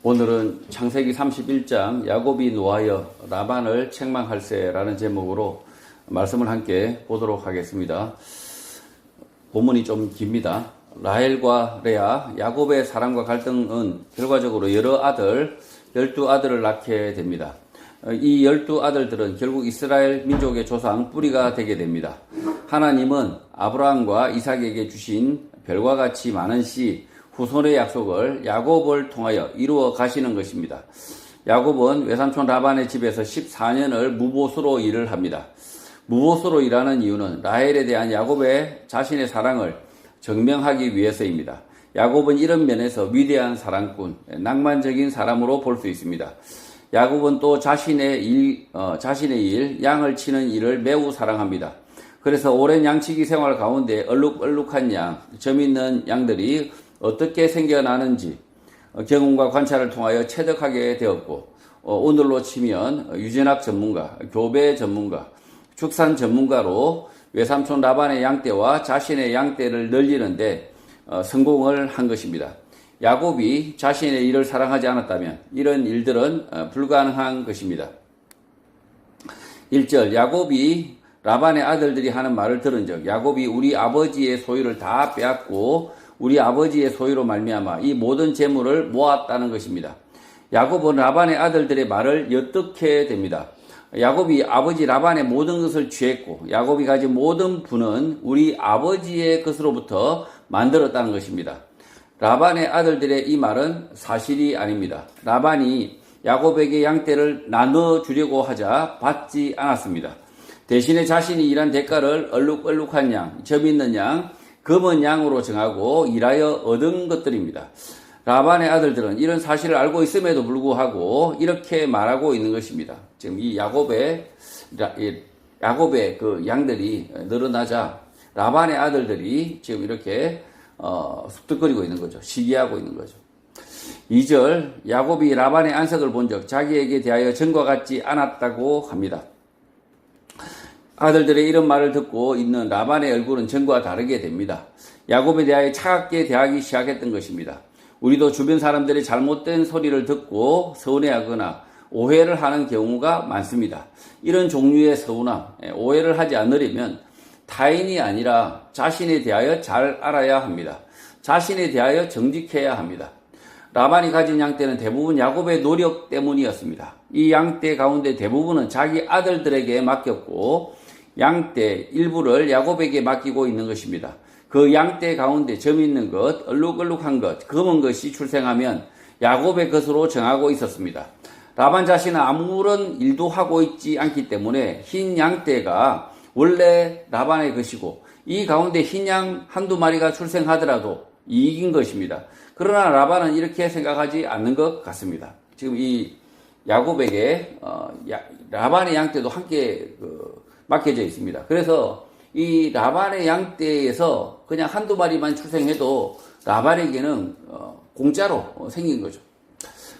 오늘은 창세기 31장 야곱이 노하여 라반을 책망할세라는 제목으로 말씀을 함께 보도록 하겠습니다. 본문이 좀 깁니다. 라헬과 레아, 야곱의 사랑과 갈등은 결과적으로 여러 아들, 12아들을 낳게 됩니다. 이 12아들들은 결국 이스라엘 민족의 조상 뿌리가 되게 됩니다. 하나님은 아브라함과 이삭에게 주신 별과 같이 많은 씨, 후손의 약속을 야곱을 통하여 이루어 가시는 것입니다. 야곱은 외삼촌 라반의 집에서 14년을 무보수로 일을 합니다. 무보수로 일하는 이유는 라헬에 대한 야곱의 자신의 사랑을 증명하기 위해서입니다. 야곱은 이런 면에서 위대한 사랑꾼, 낭만적인 사람으로 볼 수 있습니다. 야곱은 또 자신의 일, 양을 치는 일을 매우 사랑합니다. 그래서 오랜 양치기 생활 가운데 얼룩얼룩한 양, 점 있는 양들이 어떻게 생겨나는지 경험과 관찰을 통하여 체득하게 되었고, 오늘로 치면 유전학 전문가, 교배 전문가, 축산 전문가로 외삼촌 라반의 양떼와 자신의 양떼를 늘리는데 성공을 한 것입니다. 야곱이 자신의 일을 사랑하지 않았다면 이런 일들은 불가능한 것입니다. 1절, 야곱이 라반의 아들들이 하는 말을 들은 적, 야곱이 우리 아버지의 소유를 다 빼앗고 우리 아버지의 소유로 말미암아 이 모든 재물을 모았다는 것입니다. 야곱은 라반의 아들들의 말을 엿듣게 됩니다. 야곱이 아버지 라반의 모든 것을 취했고 야곱이 가진 모든 부는 우리 아버지의 것으로부터 만들었다는 것입니다. 라반의 아들들의 이 말은 사실이 아닙니다. 라반이 야곱에게 양떼를 나눠주려고 하자 받지 않았습니다. 대신에 자신이 일한 대가를 얼룩얼룩한 양, 점 있는 양, 검은 양으로 정하고 일하여 얻은 것들입니다. 라반의 아들들은 이런 사실을 알고 있음에도 불구하고 이렇게 말하고 있는 것입니다. 지금 이 야곱의 그 양들이 늘어나자 라반의 아들들이 지금 이렇게 습득거리고 있는 거죠. 시기하고 있는 거죠. 2절, 야곱이 라반의 안색을 본 적 자기에게 대하여 전과 같지 않았다고 합니다. 아들들의 이런 말을 듣고 있는 라반의 얼굴은 전과 다르게 됩니다. 야곱에 대하여 차갑게 대하기 시작했던 것입니다. 우리도 주변 사람들의 잘못된 소리를 듣고 서운해하거나 오해를 하는 경우가 많습니다. 이런 종류의 서운함, 오해를 하지 않으려면 타인이 아니라 자신에 대하여 잘 알아야 합니다. 자신에 대하여 정직해야 합니다. 라반이 가진 양떼는 대부분 야곱의 노력 때문이었습니다. 이 양떼 가운데 대부분은 자기 아들들에게 맡겼고 양떼 일부를 야곱에게 맡기고 있는 것입니다. 그 양떼 가운데 점 있는 것, 얼룩얼룩한 것, 검은 것이 출생하면 야곱의 것으로 정하고 있었습니다. 라반 자신은 아무런 일도 하고 있지 않기 때문에 흰 양떼가 원래 라반의 것이고 이 가운데 흰 양 한두 마리가 출생하더라도 이익인 것입니다. 그러나 라반은 이렇게 생각하지 않는 것 같습니다. 지금 이 야곱에게 라반의 양떼도 함께 맡겨져 있습니다. 그래서 이 라반의 양떼에서 그냥 한두 마리만 출생해도 라반에게는 공짜로 생긴 거죠.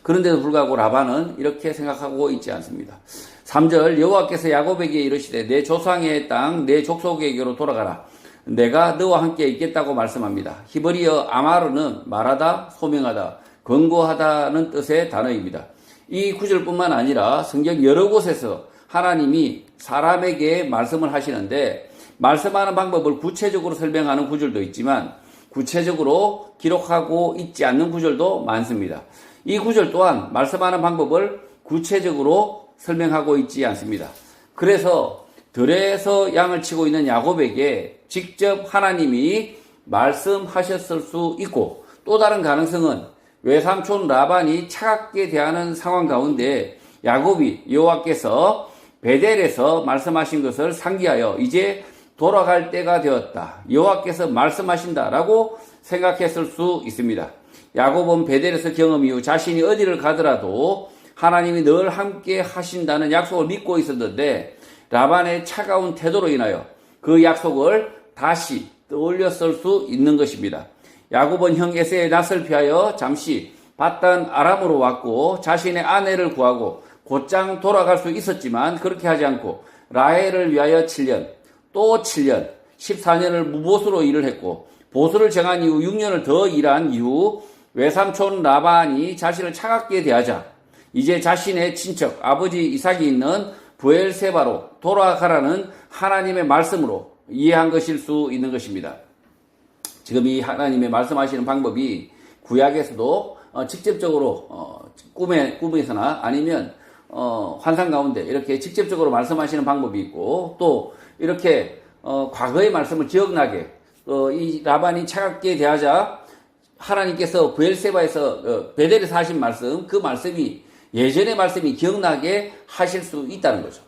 그런데도 불구하고 라반은 이렇게 생각하고 있지 않습니다. 3절, 여호와께서 야곱에게 이르시되 내 조상의 땅 내 족속에게로 돌아가라. 내가 너와 함께 있겠다고 말씀합니다. 히브리어 아마르는 말하다, 소명하다, 권고하다는 뜻의 단어입니다. 이 구절뿐만 아니라 성경 여러 곳에서 하나님이 사람에게 말씀을 하시는데 말씀하는 방법을 구체적으로 설명하는 구절도 있지만 구체적으로 기록하고 있지 않는 구절도 많습니다. 이 구절 또한 말씀하는 방법을 구체적으로 설명하고 있지 않습니다. 그래서 들에서 양을 치고 있는 야곱에게 직접 하나님이 말씀하셨을 수 있고 또 다른 가능성은 외삼촌 라반이 차갑게 대하는 상황 가운데 야곱이 여호와께서 베델에서 말씀하신 것을 상기하여 이제 돌아갈 때가 되었다. 여호와께서 말씀하신다라고 생각했을 수 있습니다. 야곱은 베델에서 경험 이후 자신이 어디를 가더라도 하나님이 늘 함께 하신다는 약속을 믿고 있었는데 라반의 차가운 태도로 인하여 그 약속을 다시 떠올렸을 수 있는 것입니다. 야곱은 형 에사의 낯을 피하여 잠시 바단 아람으로 왔고 자신의 아내를 구하고 곧장 돌아갈 수 있었지만 그렇게 하지 않고 라헬을 위하여 7년, 또 7년, 14년을 무보수로 일을 했고 보수를 정한 이후 6년을 더 일한 이후 외삼촌 라반이 자신을 차갑게 대하자 이제 자신의 친척 아버지 이삭이 있는 브엘세바로 돌아가라는 하나님의 말씀으로 이해한 것일 수 있는 것입니다. 지금 이 하나님의 말씀하시는 방법이 구약에서도 직접적으로 꿈에서나 아니면 환상 가운데 이렇게 직접적으로 말씀하시는 방법이 있고 또 이렇게 과거의 말씀을 기억나게 이 라반이 차갑게 대하자 하나님께서 브엘세바에서 베델에서 하신 말씀 그 말씀이 예전의 말씀이 기억나게 하실 수 있다는 거죠.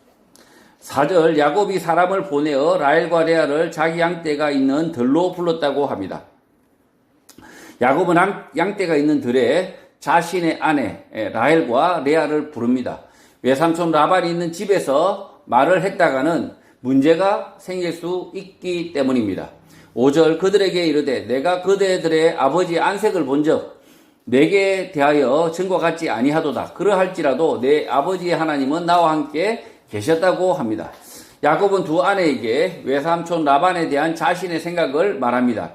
4절 야곱이 사람을 보내어 라헬과 레아를 자기 양떼가 있는 들로 불렀다고 합니다. 야곱은 양떼가 있는 들에 자신의 아내 라헬과 레아를 부릅니다. 외삼촌 라반이 있는 집에서 말을 했다가는 문제가 생길 수 있기 때문입니다. 5절 그들에게 이르되 내가 그대들의 아버지 안색을 본적 내게 대하여 증거 같지 아니하도다. 그러할지라도 내 아버지의 하나님은 나와 함께 계셨다고 합니다. 야곱은 두 아내에게 외삼촌 라반에 대한 자신의 생각을 말합니다.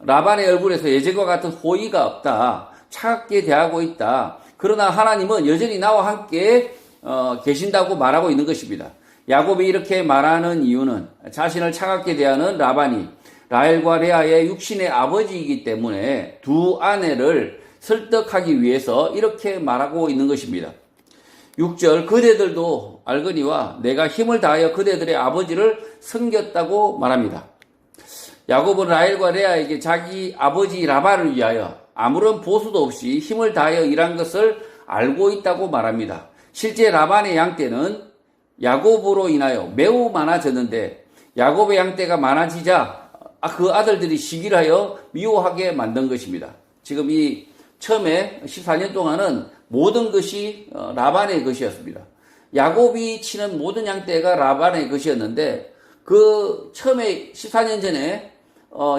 라반의 얼굴에서 예전과 같은 호의가 없다. 차갑게 대하고 있다. 그러나 하나님은 여전히 나와 함께 계신다고 말하고 있는 것입니다. 야곱이 이렇게 말하는 이유는 자신을 차갑게 대하는 라반이 라헬과 레아의 육신의 아버지이기 때문에 두 아내를 설득하기 위해서 이렇게 말하고 있는 것입니다. 6절 그대들도 알거니와 내가 힘을 다하여 그대들의 아버지를 섬겼다고 말합니다. 야곱은 라헬과 레아에게 자기 아버지 라반을 위하여 아무런 보수도 없이 힘을 다하여 일한 것을 알고 있다고 말합니다. 실제 라반의 양떼는 야곱으로 인하여 매우 많아졌는데 야곱의 양떼가 많아지자 그 아들들이 시기를 하여 미워하게 만든 것입니다. 지금 이 처음에 14년 동안은 모든 것이 라반의 것이었습니다. 야곱이 치는 모든 양떼가 라반의 것이었는데 그 처음에 14년 전에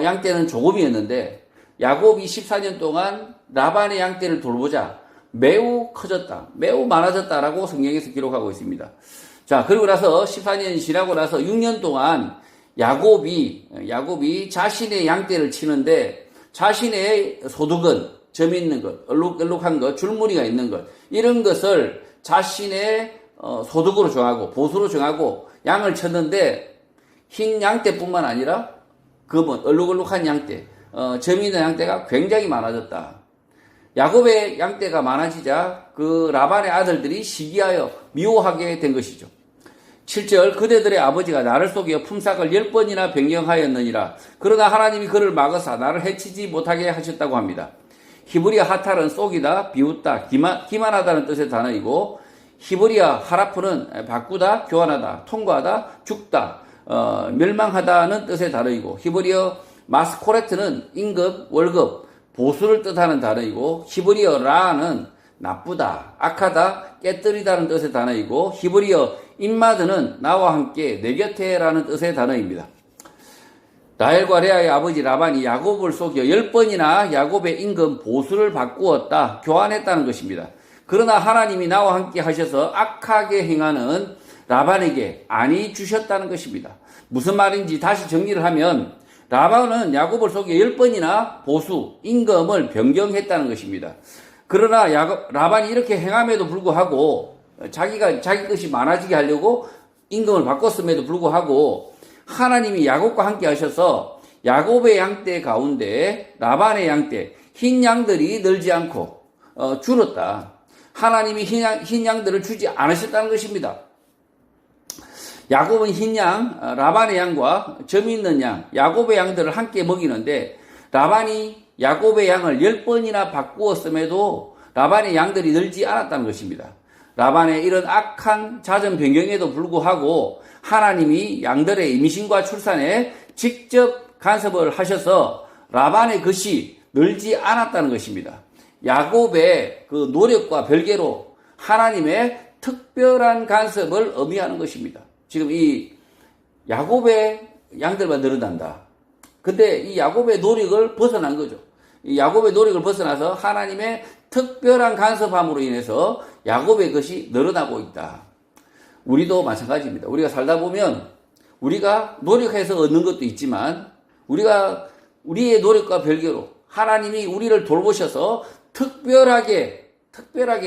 양떼는 조금이었는데 야곱이 14년 동안 라반의 양떼를 돌보자 매우 커졌다, 매우 많아졌다라고 성경에서 기록하고 있습니다. 자, 그리고 나서 14년이 지나고 나서 6년 동안 야곱이 자신의 양떼를 치는데 자신의 소득은 점 있는 것, 얼룩한 것, 줄무늬가 있는 것 이런 것을 자신의 소득으로 정하고 보수로 정하고 양을 쳤는데 흰 양떼뿐만 아니라 검은 얼룩한 양떼, 점 있는 양떼가 굉장히 많아졌다. 야곱의 양떼가 많아지자 그 라반의 아들들이 시기하여 미워하게 된 것이죠. 7절 그대들의 아버지가 나를 속여 품삯을 10번이나 변경하였느니라. 그러나 하나님이 그를 막으사 나를 해치지 못하게 하셨다고 합니다. 히브리어 하탈은 쏘기다, 비웃다, 기만하다는 뜻의 단어이고 히브리어 하라프는 바꾸다, 교환하다, 통과하다, 죽다, 멸망하다는 뜻의 단어이고 히브리어 마스코레트는 임금, 월급, 보수를 뜻하는 단어이고 히브리어 라는 나쁘다, 악하다, 깨뜨리다는 뜻의 단어이고 히브리어 임마드는 나와 함께 내 곁에라는 뜻의 단어입니다. 라헬과 레아의 아버지 라반이 야곱을 속여 10번이나 야곱의 임금 보수를 바꾸었다, 교환했다는 것입니다. 그러나 하나님이 나와 함께 하셔서 악하게 행하는 라반에게 안이 주셨다는 것입니다. 무슨 말인지 다시 정리를 하면 라반은 야곱을 속여 10번이나 보수, 임금을 변경했다는 것입니다. 그러나 라반이 이렇게 행함에도 불구하고 자기 것이 많아지게 하려고 임금을 바꿨음에도 불구하고 하나님이 야곱과 함께 하셔서 야곱의 양떼 가운데 라반의 양떼, 흰 양들이 늘지 않고 줄었다. 하나님이 흰 양들을 주지 않으셨다는 것입니다. 야곱은 흰 양, 라반의 양과 점 있는 양, 야곱의 양들을 함께 먹이는데 라반이 야곱의 양을 10번이나 바꾸었음에도 라반의 양들이 늘지 않았다는 것입니다. 라반의 이런 악한 자전 변경에도 불구하고 하나님이 양들의 임신과 출산에 직접 간섭을 하셔서 라반의 것이 늘지 않았다는 것입니다. 야곱의 그 노력과 별개로 하나님의 특별한 간섭을 의미하는 것입니다. 지금 이 야곱의 양들만 늘어난다. 근데 이 야곱의 노력을 벗어난 거죠. 이 야곱의 노력을 벗어나서 하나님의 특별한 간섭함으로 인해서 야곱의 것이 늘어나고 있다. 우리도 마찬가지입니다. 우리가 살다 보면 우리가 노력해서 얻는 것도 있지만 우리의 노력과 별개로 하나님이 우리를 돌보셔서 특별하게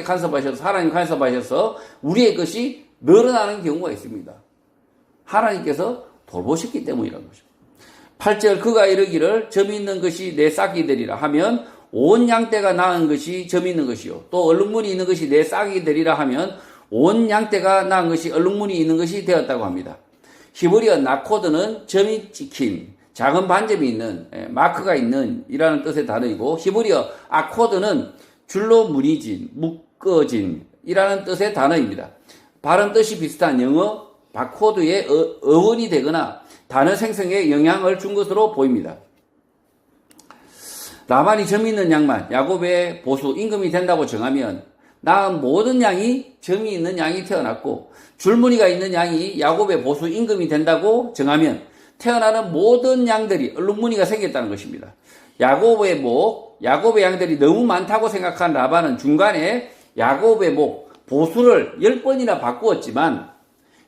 간섭하셔서, 하나님 간섭하셔서 우리의 것이 늘어나는 경우가 있습니다. 하나님께서 돌보셨기 때문이라는 거죠. 8절 그가 이르기를 점이 있는 것이 내 싹이 되리라 하면 온 양떼가 낳은 것이 점이 있는 것이요. 또 얼룩무늬 있는 것이 내 싹이 되리라 하면 온 양떼가 낳은 것이 얼룩무늬 있는 것이 되었다고 합니다. 히브리어 나코드는 점이 찍힌, 작은 반점이 있는, 마크가 있는 이라는 뜻의 단어이고, 히브리어 아코드는 줄로 무늬진, 묶어진 이라는 뜻의 단어입니다. 발음 뜻이 비슷한 영어 바코드의 어원이 되거나 단어 생성에 영향을 준 것으로 보입니다. 라반이 점이 있는 양만 야곱의 보수 임금이 된다고 정하면 낳은 모든 양이 점이 있는 양이 태어났고, 줄무늬가 있는 양이 야곱의 보수 임금이 된다고 정하면 태어나는 모든 양들이 얼룩무늬가 생겼다는 것입니다. 야곱의 양들이 너무 많다고 생각한 라반은 중간에 야곱의 보수를 10번이나 바꾸었지만,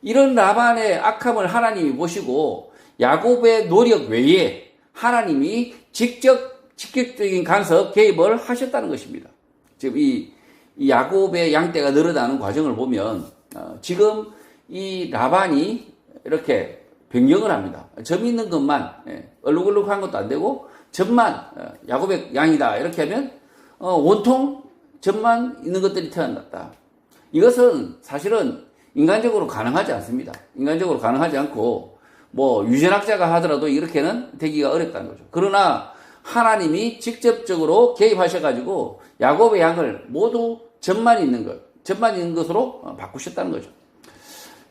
이런 라반의 악함을 하나님이 보시고 야곱의 노력 외에 하나님이 직접적인 간섭, 개입을 하셨다는 것입니다. 지금 이 야곱의 양떼가 늘어나는 과정을 보면 지금 이 라반이 이렇게 변경을 합니다. 점 있는 것만, 얼룩얼룩한 것도 안 되고 점만 야곱의 양이다 이렇게 하면 온통 점만 있는 것들이 태어났다. 이것은 사실은 인간적으로 가능하지 않습니다. 인간적으로 가능하지 않고 유전학자가 하더라도 이렇게는 되기가 어렵다는 거죠. 그러나 하나님이 직접적으로 개입하셔가지고 야곱의 양을 모두 점만 있는 것으로 바꾸셨다는 거죠.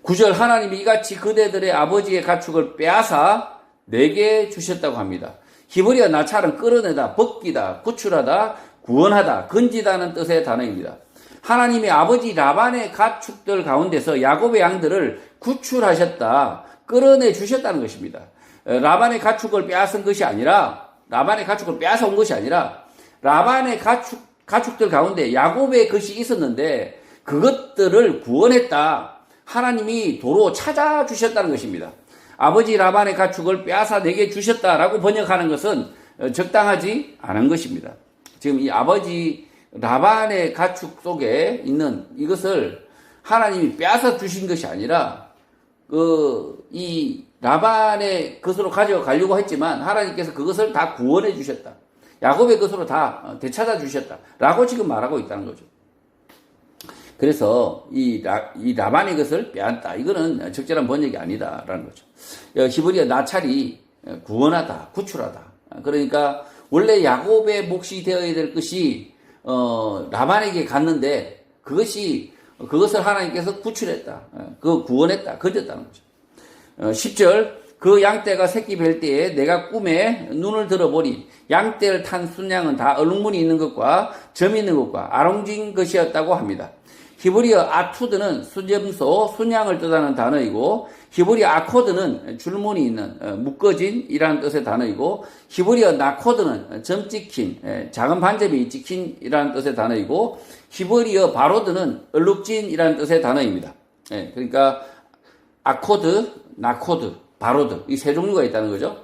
9절 하나님이 이같이 그대들의 아버지의 가축을 빼앗아 내게 주셨다고 합니다. 히브리어 나찰은 끌어내다, 벗기다, 구출하다, 구원하다, 건지다는 뜻의 단어입니다. 하나님이 아버지 라반의 가축들 가운데서 야곱의 양들을 구출하셨다, 끌어내 주셨다는 것입니다. 라반의 가축을 빼앗은 것이 아니라, 라반의 가축을 빼앗아 온 것이 아니라, 라반의 가축들 가운데 야곱의 것이 있었는데 그것들을 구원했다. 하나님이 도로 찾아주셨다는 것입니다. 아버지 라반의 가축을 빼앗아 내게 주셨다라고 번역하는 것은 적당하지 않은 것입니다. 지금 이 아버지 라반의 가축 속에 있는 이것을 하나님이 빼앗아 주신 것이 아니라 이 라반의 것으로 가져가려고 했지만 하나님께서 그것을 다 구원해 주셨다. 야곱의 것으로 다 되찾아 주셨다. 라고 지금 말하고 있다는 거죠. 그래서 이 라반의 것을 빼앗다. 이거는 적절한 번역이 아니다라는 거죠. 히브리어 나찰이 구원하다, 구출하다. 그러니까 원래 야곱의 몫이 되어야 될 것이 라반에게 갔는데 그것을 하나님께서 구출했다. 구원했다. 건졌다는 거죠. 10절 그 양떼가 새끼 뵐 때에 내가 꿈에 눈을 들어보니 양떼를 탄 순양은 다 얼룩무늬 있는 것과 점 있는 것과 아롱진 것이었다고 합니다. 히브리어 아투드는 수점소, 순양을 뜻하는 단어이고, 히브리어 아코드는 줄무늬 있는, 묶어진이라는 뜻의 단어이고, 히브리어 나코드는 점 찍힌, 작은 반점이 찍힌 이라는 뜻의 단어이고, 히브리어 바로드는 얼룩진이라는 뜻의 단어입니다. 그러니까 아코드, 나코드, 바로드 이 세 종류가 있다는 거죠.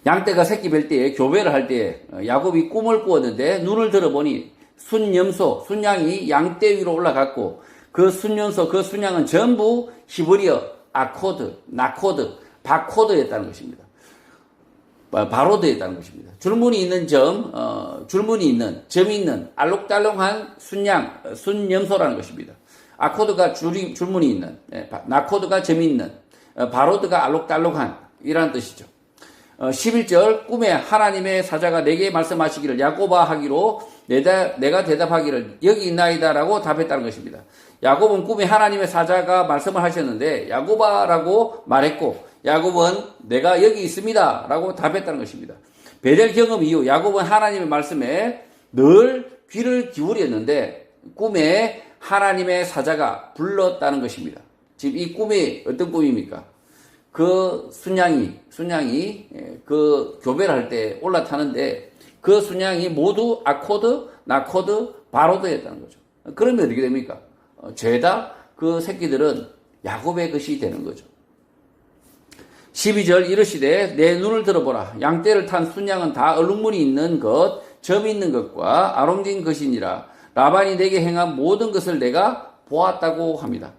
양떼가 새끼 뵐 때에 교배를 할 때에 야곱이 꿈을 꾸었는데 눈을 들어보니 순양이 양떼 위로 올라갔고 그 순염소, 그 순양은 전부 히브리어 아코드, 나코드, 바코드였다는 것입니다. 바로드였다는 것입니다. 줄무늬 있는 줄무늬 있는, 점이 있는 알록달록한 순염소라는 것입니다. 아코드가 줄무늬 있는, 나코드가 점이 있는, 바로드가 알록달록한 이라는 뜻이죠. 11절 꿈에 하나님의 사자가 내게 말씀하시기를 야곱아 하기로 내가 대답하기를 여기 있나이다 라고 답했다는 것입니다. 야곱은 꿈에 하나님의 사자가 말씀을 하셨는데 야곱아 라고 말했고 야곱은 내가 여기 있습니다 라고 답했다는 것입니다. 베델 경험 이후 야곱은 하나님의 말씀에 늘 귀를 기울였는데 꿈에 하나님의 사자가 불렀다는 것입니다. 지금 이 꿈이 어떤 꿈입니까? 그 순양이 그 교배를 할 때 올라타는데 그 순양이 모두 아코드, 나코드, 바로드였다는 거죠. 그러면 어떻게 됩니까? 죄다 그 새끼들은 야곱의 것이 되는 거죠. 12절 이르시되 내 눈을 들어보라. 양떼를 탄 순양은 다 얼룩무늬 있는 것, 점 있는 것과 아롱진 것이니라. 라반이 내게 행한 모든 것을 내가 보았다고 합니다.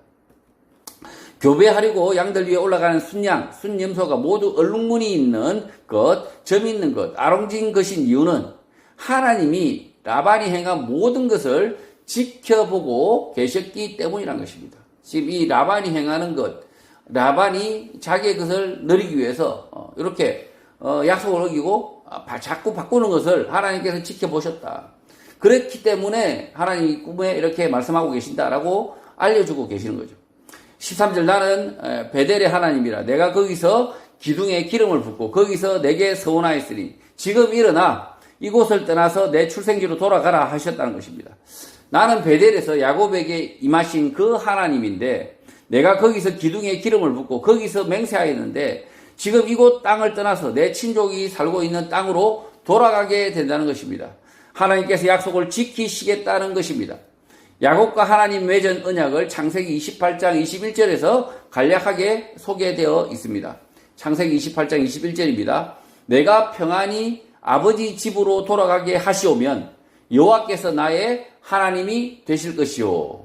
교배하려고 양들 위에 올라가는 순양, 순염소가 모두 얼룩무늬 있는 것, 점 있는 것, 아롱진 것인 이유는 하나님이 라반이 행한 모든 것을 지켜보고 계셨기 때문이란 것입니다. 지금 이 라반이 행하는 것, 라반이 자기의 것을 누리기 위해서 이렇게 약속을 어기고 자꾸 바꾸는 것을 하나님께서 지켜보셨다. 그렇기 때문에 하나님이 꿈에 이렇게 말씀하고 계신다라고 알려주고 계시는 거죠. 13절 나는 베델의 하나님이라 내가 거기서 기둥에 기름을 붓고 거기서 내게 서원하였으니 지금 일어나 이곳을 떠나서 내 출생지로 돌아가라 하셨다는 것입니다. 나는 베델에서 야곱에게 임하신 그 하나님인데 내가 거기서 기둥에 기름을 붓고 거기서 맹세하였는데 지금 이곳 땅을 떠나서 내 친족이 살고 있는 땅으로 돌아가게 된다는 것입니다. 하나님께서 약속을 지키시겠다는 것입니다. 야곱과 하나님 맺은 언약을 창세기 28장 21절에서 간략하게 소개되어 있습니다. 창세기 28장 21절입니다. 내가 평안히 아버지 집으로 돌아가게 하시오면 여호와께서 나의 하나님이 되실 것이요.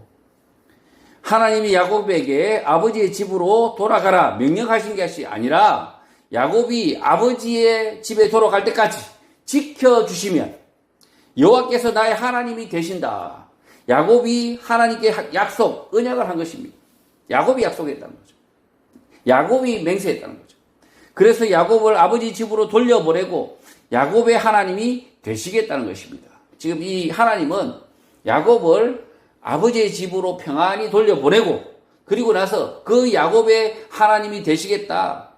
하나님이 야곱에게 아버지의 집으로 돌아가라 명령하신 것이 아니라 야곱이 아버지의 집에 돌아갈 때까지 지켜주시면 여호와께서 나의 하나님이 되신다. 야곱이 하나님께 약속, 언약을 한 것입니다. 야곱이 약속했다는 거죠. 야곱이 맹세했다는 거죠. 그래서 야곱을 아버지 집으로 돌려보내고 야곱의 하나님이 되시겠다는 것입니다. 지금 이 하나님은 야곱을 아버지의 집으로 평안히 돌려보내고 그리고 나서 그 야곱의 하나님이 되시겠다.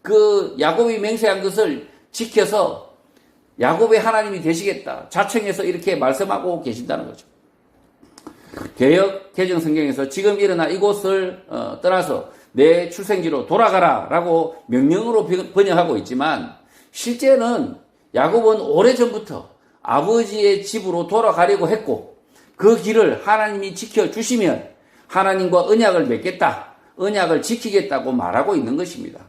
그 야곱이 맹세한 것을 지켜서 야곱의 하나님이 되시겠다. 자청해서 이렇게 말씀하고 계신다는 거죠. 개역 개정 성경에서 지금 일어나 이곳을 떠나서 내 출생지로 돌아가라 라고 명령으로 번역하고 있지만 실제는 야곱은 오래전부터 아버지의 집으로 돌아가려고 했고 그 길을 하나님이 지켜주시면 하나님과 언약을 맺겠다, 언약을 지키겠다고 말하고 있는 것입니다.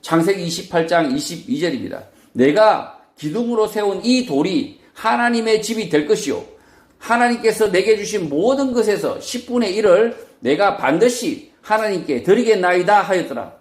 창세기 28장 22절입니다. 내가 기둥으로 세운 이 돌이 하나님의 집이 될 것이요 하나님께서 내게 주신 모든 것에서 10분의 1을 내가 반드시 하나님께 드리겠나이다 하였더라.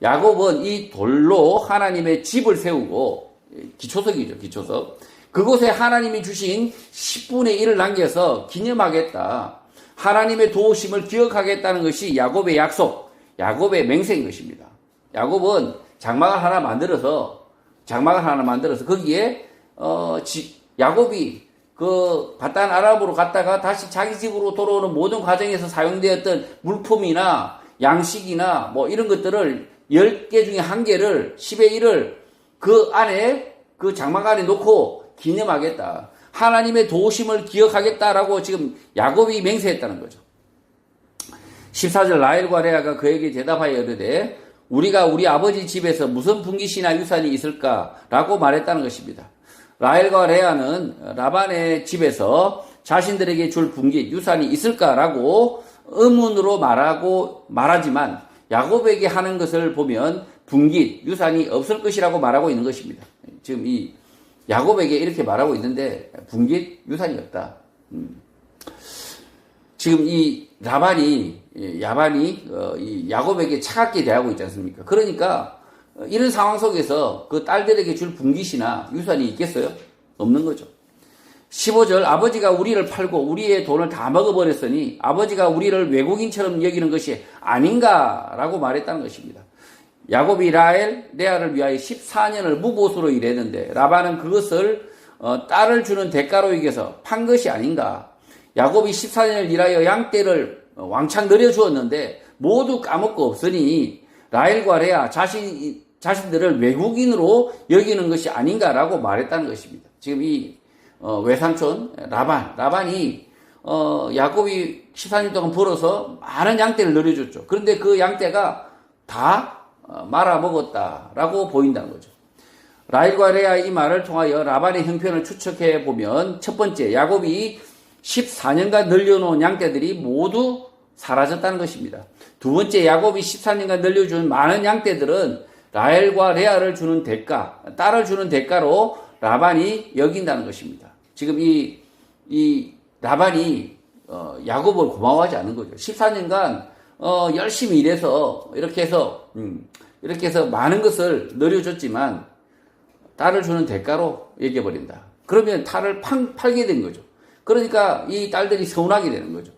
야곱은 이 돌로 하나님의 집을 세우고 기초석이죠, 기초석. 그곳에 하나님이 주신 10분의 1을 남겨서 기념하겠다. 하나님의 도우심을 기억하겠다는 것이 야곱의 약속, 야곱의 맹세인 것입니다. 야곱은 장막을 하나 만들어서 거기에 야곱이 그 바단 아람으로 갔다가 다시 자기 집으로 돌아오는 모든 과정에서 사용되었던 물품이나 양식이나 뭐 이런 것들을 10개 중에 1개를 10의 1을 그 안에 그 장막 안에 놓고 기념하겠다. 하나님의 도우심을 기억하겠다라고 지금 야곱이 맹세했다는 거죠. 14절 라헬과 레아가 그에게 대답하여 이르되 우리가 우리 아버지 집에서 무슨 분깃이나 유산이 있을까라고 말했다는 것입니다. 라헬과 레아는 라반의 집에서 자신들에게 줄 분깃, 유산이 있을까라고 의문으로 말하지만 야곱에게 하는 것을 보면 분깃, 유산이 없을 것이라고 말하고 있는 것입니다. 지금 이 야곱에게 이렇게 말하고 있는데 분깃, 유산이 없다. 지금 이 야반이 이 야곱에게 차갑게 대하고 있지 않습니까? 그러니까 이런 상황 속에서 그 딸들에게 줄 분깃이나 유산이 있겠어요? 없는 거죠. 15절 아버지가 우리를 팔고 우리의 돈을 다 먹어버렸으니 아버지가 우리를 외국인처럼 여기는 것이 아닌가라고 말했다는 것입니다. 야곱이 라헬, 레아를 위하여 14년을 무보수로 일했는데 라반은 그것을 딸을 주는 대가로 여겨서 판 것이 아닌가. 야곱이 14년을 일하여 양떼를 왕창 늘려주었는데 모두 까먹고 없으니 라헬과 레아 자신들을 외국인으로 여기는 것이 아닌가라고 말했다는 것입니다. 지금 이 외삼촌 라반이 야곱이 14년 동안 벌어서 많은 양떼를 늘려줬죠. 그런데 그 양떼가 다 말아먹었다라고 보인다는 거죠. 라헬과 레아의 이 말을 통하여 라반의 형편을 추측해 보면 첫 번째, 야곱이 14년간 늘려놓은 양떼들이 모두 사라졌다는 것입니다. 두 번째, 야곱이 14년간 늘려준 많은 양떼들은 라헬과 레아를 주는 대가, 딸을 주는 대가로 라반이 여긴다는 것입니다. 지금 이 라반이 야곱을 고마워하지 않는 거죠. 14년간 열심히 일해서 이렇게 해서 많은 것을 늘려줬지만 딸을 주는 대가로 여겨버린다. 그러면 딸을 팔게 된 거죠. 그러니까 이 딸들이 서운하게 되는 거죠.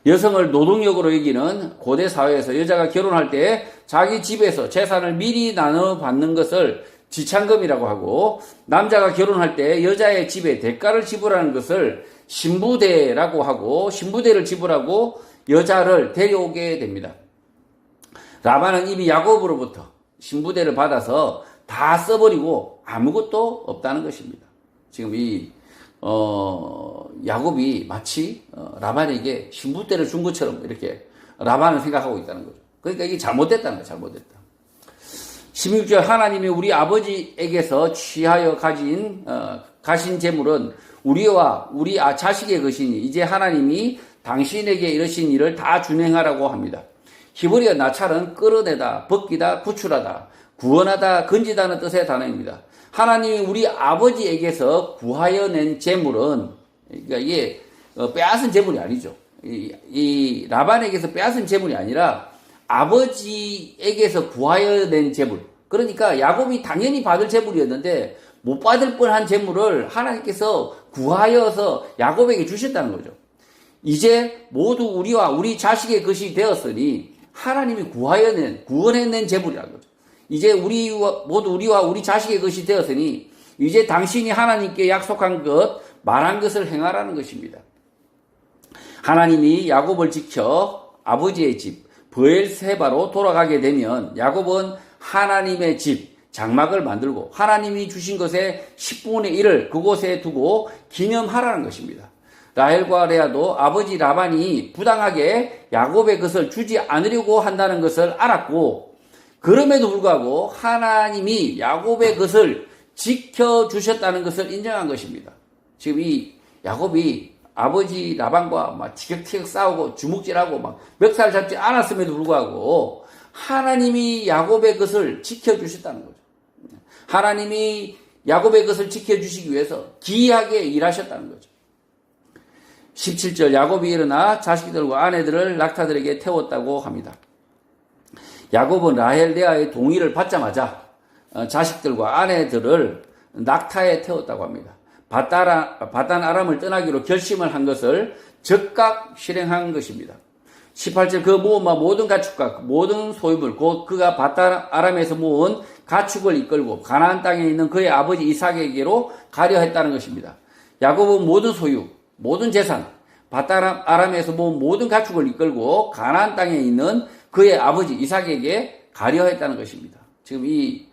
여성을 노동력으로 여기는 고대 사회에서 여자가 결혼할 때 자기 집에서 재산을 미리 나눠 받는 것을 지참금이라고 하고, 남자가 결혼할 때 여자의 집에 대가를 지불하는 것을 신부대라고 하고, 신부대를 지불하고 여자를 데려오게 됩니다. 라반은 이미 야곱으로부터 신부대를 받아서 다 써버리고 아무것도 없다는 것입니다. 지금 야곱이 마치 라반에게 신부대를 준 것처럼 이렇게 라반을 생각하고 있다는 거죠. 그러니까 이게 잘못됐다는 거예요. 잘못됐다. 16절, 하나님이 우리 아버지에게서 취하여 가신 재물은 우리와 우리 자식의 것이니 이제 하나님이 당신에게 이르신 일을 다 준행하라고 합니다. 히브리어 나찰은 끌어내다, 벗기다, 구출하다, 구원하다, 건지다는 뜻의 단어입니다. 하나님이 우리 아버지에게서 구하여 낸 재물은, 그러니까 이게 빼앗은 재물이 아니죠. 이 라반에게서 빼앗은 재물이 아니라 아버지에게서 구하여 낸 재물. 그러니까 야곱이 당연히 받을 재물이었는데 못 받을 뻔한 재물을 하나님께서 구하여서 야곱에게 주셨다는 거죠. 이제 모두 우리와 우리 자식의 것이 되었으니 하나님이 구원해낸 재물이라는 거죠. 이제 모두 우리와 우리 자식의 것이 되었으니 이제 당신이 하나님께 약속한 것, 말한 것을 행하라는 것입니다. 하나님이 야곱을 지켜 아버지의 집 브엘세바로 돌아가게 되면 야곱은 하나님의 집 장막을 만들고 하나님이 주신 것의 10분의 1을 그곳에 두고 기념하라는 것입니다. 라헬과 레아도 아버지 라반이 부당하게 야곱의 것을 주지 않으려고 한다는 것을 알았고, 그럼에도 불구하고 하나님이 야곱의 것을 지켜주셨다는 것을 인정한 것입니다. 지금 이 야곱이 아버지 라반과 막 티격태격 싸우고 주먹질하고 막 멱살 잡지 않았음에도 불구하고 하나님이 야곱의 것을 지켜주셨다는 거죠. 하나님이 야곱의 것을 지켜주시기 위해서 기이하게 일하셨다는 거죠. 17절, 야곱이 일어나 자식들과 아내들을 낙타들에게 태웠다고 합니다. 야곱은 라헬 레아의 동의를 받자마자 자식들과 아내들을 낙타에 태웠다고 합니다. 바단 아람을 떠나기로 결심을 한 것을 즉각 실행한 것입니다. 18절, 그 모험과 모든 가축과 모든 소유물 곧 그가 바단 아람에서 모은 가축을 이끌고 가나안 땅에 있는 그의 아버지 이삭에게로 가려 했다는 것입니다. 야곱은 모든 소유, 모든 재산, 바단 아람에서 모은 모든 가축을 이끌고 가나안 땅에 있는 그의 아버지 이삭에게 가려 했다는 것입니다. 지금 이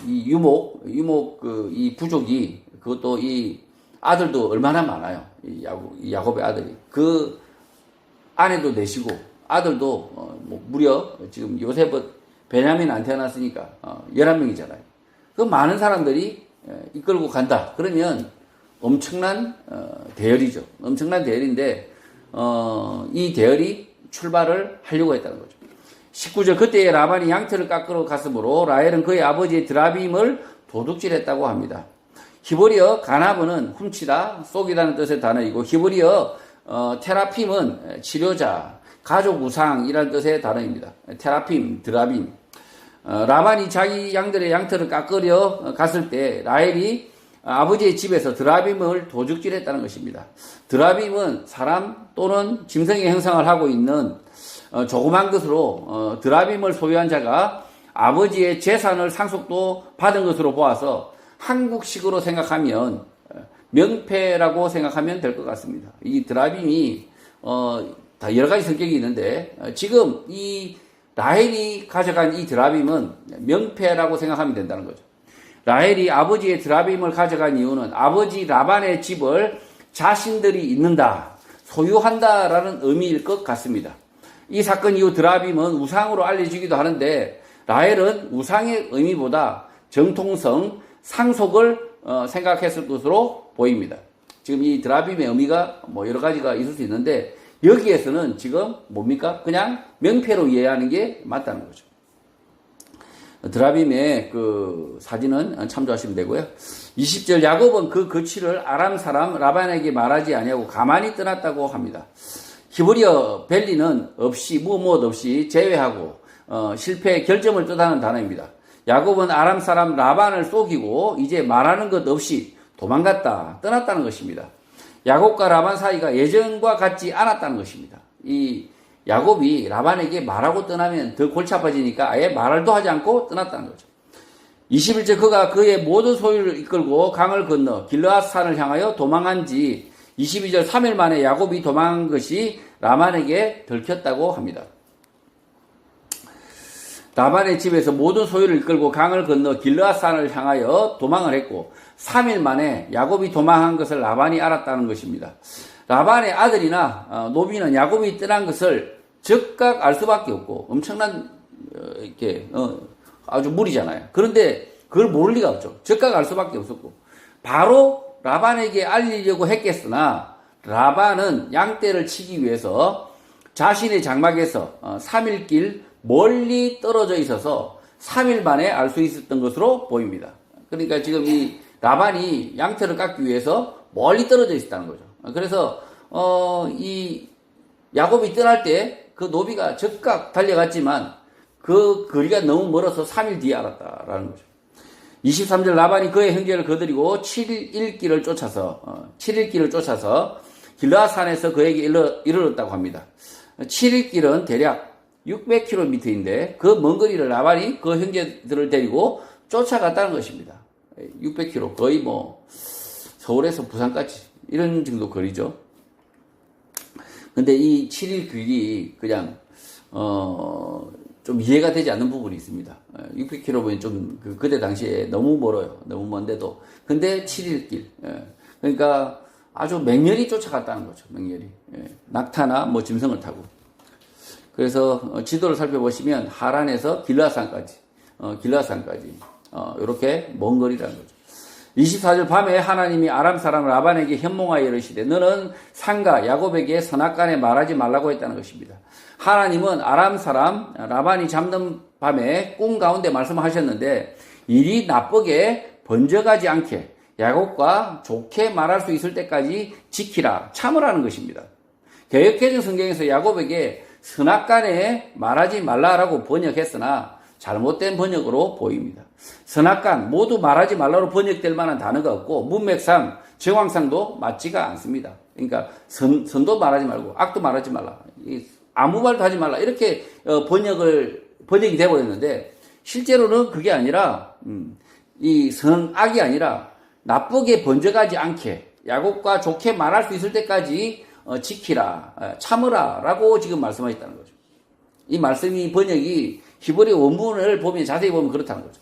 이 부족이, 그것도 이 아들도 얼마나 많아요. 이 야곱의 아들이. 그 아내도 내시고 아들도 무려 지금 요셉은 베냐민 안 태어났으니까 11명이잖아요. 그 많은 사람들이 이끌고 간다. 그러면 엄청난 대열이죠. 엄청난 대열인데 이 대열이 출발을 하려고 했다는 거죠. 19절, 그때에 라반이 양털을 깎으러 갔으므로 라헬은 그의 아버지의 드라빔을 도둑질했다고 합니다. 히브리어 가나브는 훔치다, 쏘기라는 뜻의 단어이고 히브리어 테라핌은 치료자, 가족 우상이라는 뜻의 단어입니다. 테라핌, 드라빔. 라반이 자기 양들의 양털을 깎으려 갔을 때 라헬이 아버지의 집에서 드라빔을 도둑질했다는 것입니다. 드라빔은 사람 또는 짐승의 형상을 하고 있는 조그만 것으로 드라빔을 소유한 자가 아버지의 재산을 상속도 받은 것으로 보아서 한국식으로 생각하면 명패라고 생각하면 될 것 같습니다. 이 드라빔이 다 여러 가지 성격이 있는데 지금 이 라헬이 가져간 이 드라빔은 명패라고 생각하면 된다는 거죠. 라헬이 아버지의 드라빔을 가져간 이유는 아버지 라반의 집을 자신들이 있는다, 소유한다라는 의미일 것 같습니다. 이 사건 이후 드라빔은 우상으로 알려지기도 하는데 라헬은 우상의 의미보다 정통성, 상속을 생각했을 것으로 보입니다. 지금 이 드라빔의 의미가 여러 가지가 있을 수 있는데 여기에서는 지금 뭡니까? 그냥 명패로 이해하는 게 맞다는 거죠. 드라빔의 그 사진은 참조하시면 되고요. 20절 야곱은 그 거취를 아람 사람 라반에게 말하지 아니하고 가만히 떠났다고 합니다. 히브리어 벨리는 없이 무엇 없이 제외하고 실패의 결점을 뜻하는 단어입니다. 야곱은 아람 사람 라반을 속이고 이제 말하는 것 없이 도망갔다, 떠났다는 것입니다. 야곱과 라반 사이가 예전과 같지 않았다는 것입니다. 이 야곱이 라반에게 말하고 떠나면 더 골치 아파지니까 아예 말도 하지 않고 떠났다는 거죠. 21절 그가 그의 모든 소유를 이끌고 강을 건너 길르앗산을 향하여 도망한 지 22절 3일 만에 야곱이 도망한 것이 라반에게 들켰다고 합니다. 라반의 집에서 모든 소유를 이끌고 강을 건너 길르앗산을 향하여 도망을 했고 3일 만에 야곱이 도망한 것을 라반이 알았다는 것입니다. 라반의 아들이나 노비는 야곱이 떠난 것을 즉각 알 수밖에 없고 엄청난 이렇게 아주 무리잖아요. 그런데 그걸 모를 리가 없죠. 즉각 알 수밖에 없었고 바로 라반에게 알리려고 했겠으나 라반은 양떼를 치기 위해서 자신의 장막에서 3일 길 멀리 떨어져 있어서 3일 만에 알 수 있었던 것으로 보입니다. 그러니까 지금 이 라반이 양털을 깎기 위해서 멀리 떨어져 있었다는 거죠. 그래서 이 야곱이 떠날 때 그 노비가 즉각 달려갔지만 그 거리가 너무 멀어서 3일 뒤에 알았다라는 거죠. 23절 라반이 그의 형제를 거느리고 7일 길을 쫓아서 길르앗산에서 그에게 이르렀다고 합니다. 7일 길은 대략 600km인데 그 먼 거리를 라반이 그 형제들을 데리고 쫓아갔다는 것입니다. 600km 거의 뭐 서울에서 부산까지 이런 정도 거리죠. 근데 이 7일 길이 그냥 좀 이해가 되지 않는 부분이 있습니다. 600km면 좀 그때 당시에 너무 멀어요. 너무 먼데도. 근데 7일 길. 그러니까 아주 맹렬히 쫓아갔다는 거죠. 맹렬히. 낙타나 뭐 짐승을 타고. 그래서 지도를 살펴보시면 하란에서 길르앗산까지 이렇게 먼 거리라는 거죠. 24절 밤에 하나님이 아람 사람 라반에게 현몽하여 이르시되 너는 상가 야곱에게 선악간에 말하지 말라고 했다는 것입니다. 하나님은 아람 사람 라반이 잠든 밤에 꿈 가운데 말씀하셨는데 일이 나쁘게 번져가지 않게 야곱과 좋게 말할 수 있을 때까지 지키라, 참으라는 것입니다. 개역개정 성경에서 야곱에게 선악간에 말하지 말라라고 번역했으나 잘못된 번역으로 보입니다. 선악간 모두 말하지 말라로 번역될 만한 단어가 없고 문맥상 정황상도 맞지가 않습니다. 그러니까 선도 말하지 말고 악도 말하지 말라, 아무 말도 하지 말라 이렇게 번역이 되어버렸는데 실제로는 그게 아니라 이 선악이 아니라 나쁘게 번져가지 않게 야곱과 좋게 말할 수 있을 때까지 지키라, 참으라 라고 지금 말씀하셨다는 거죠. 이 말씀이 번역이 히브리 원문을 보면 자세히 보면 그렇다는 거죠.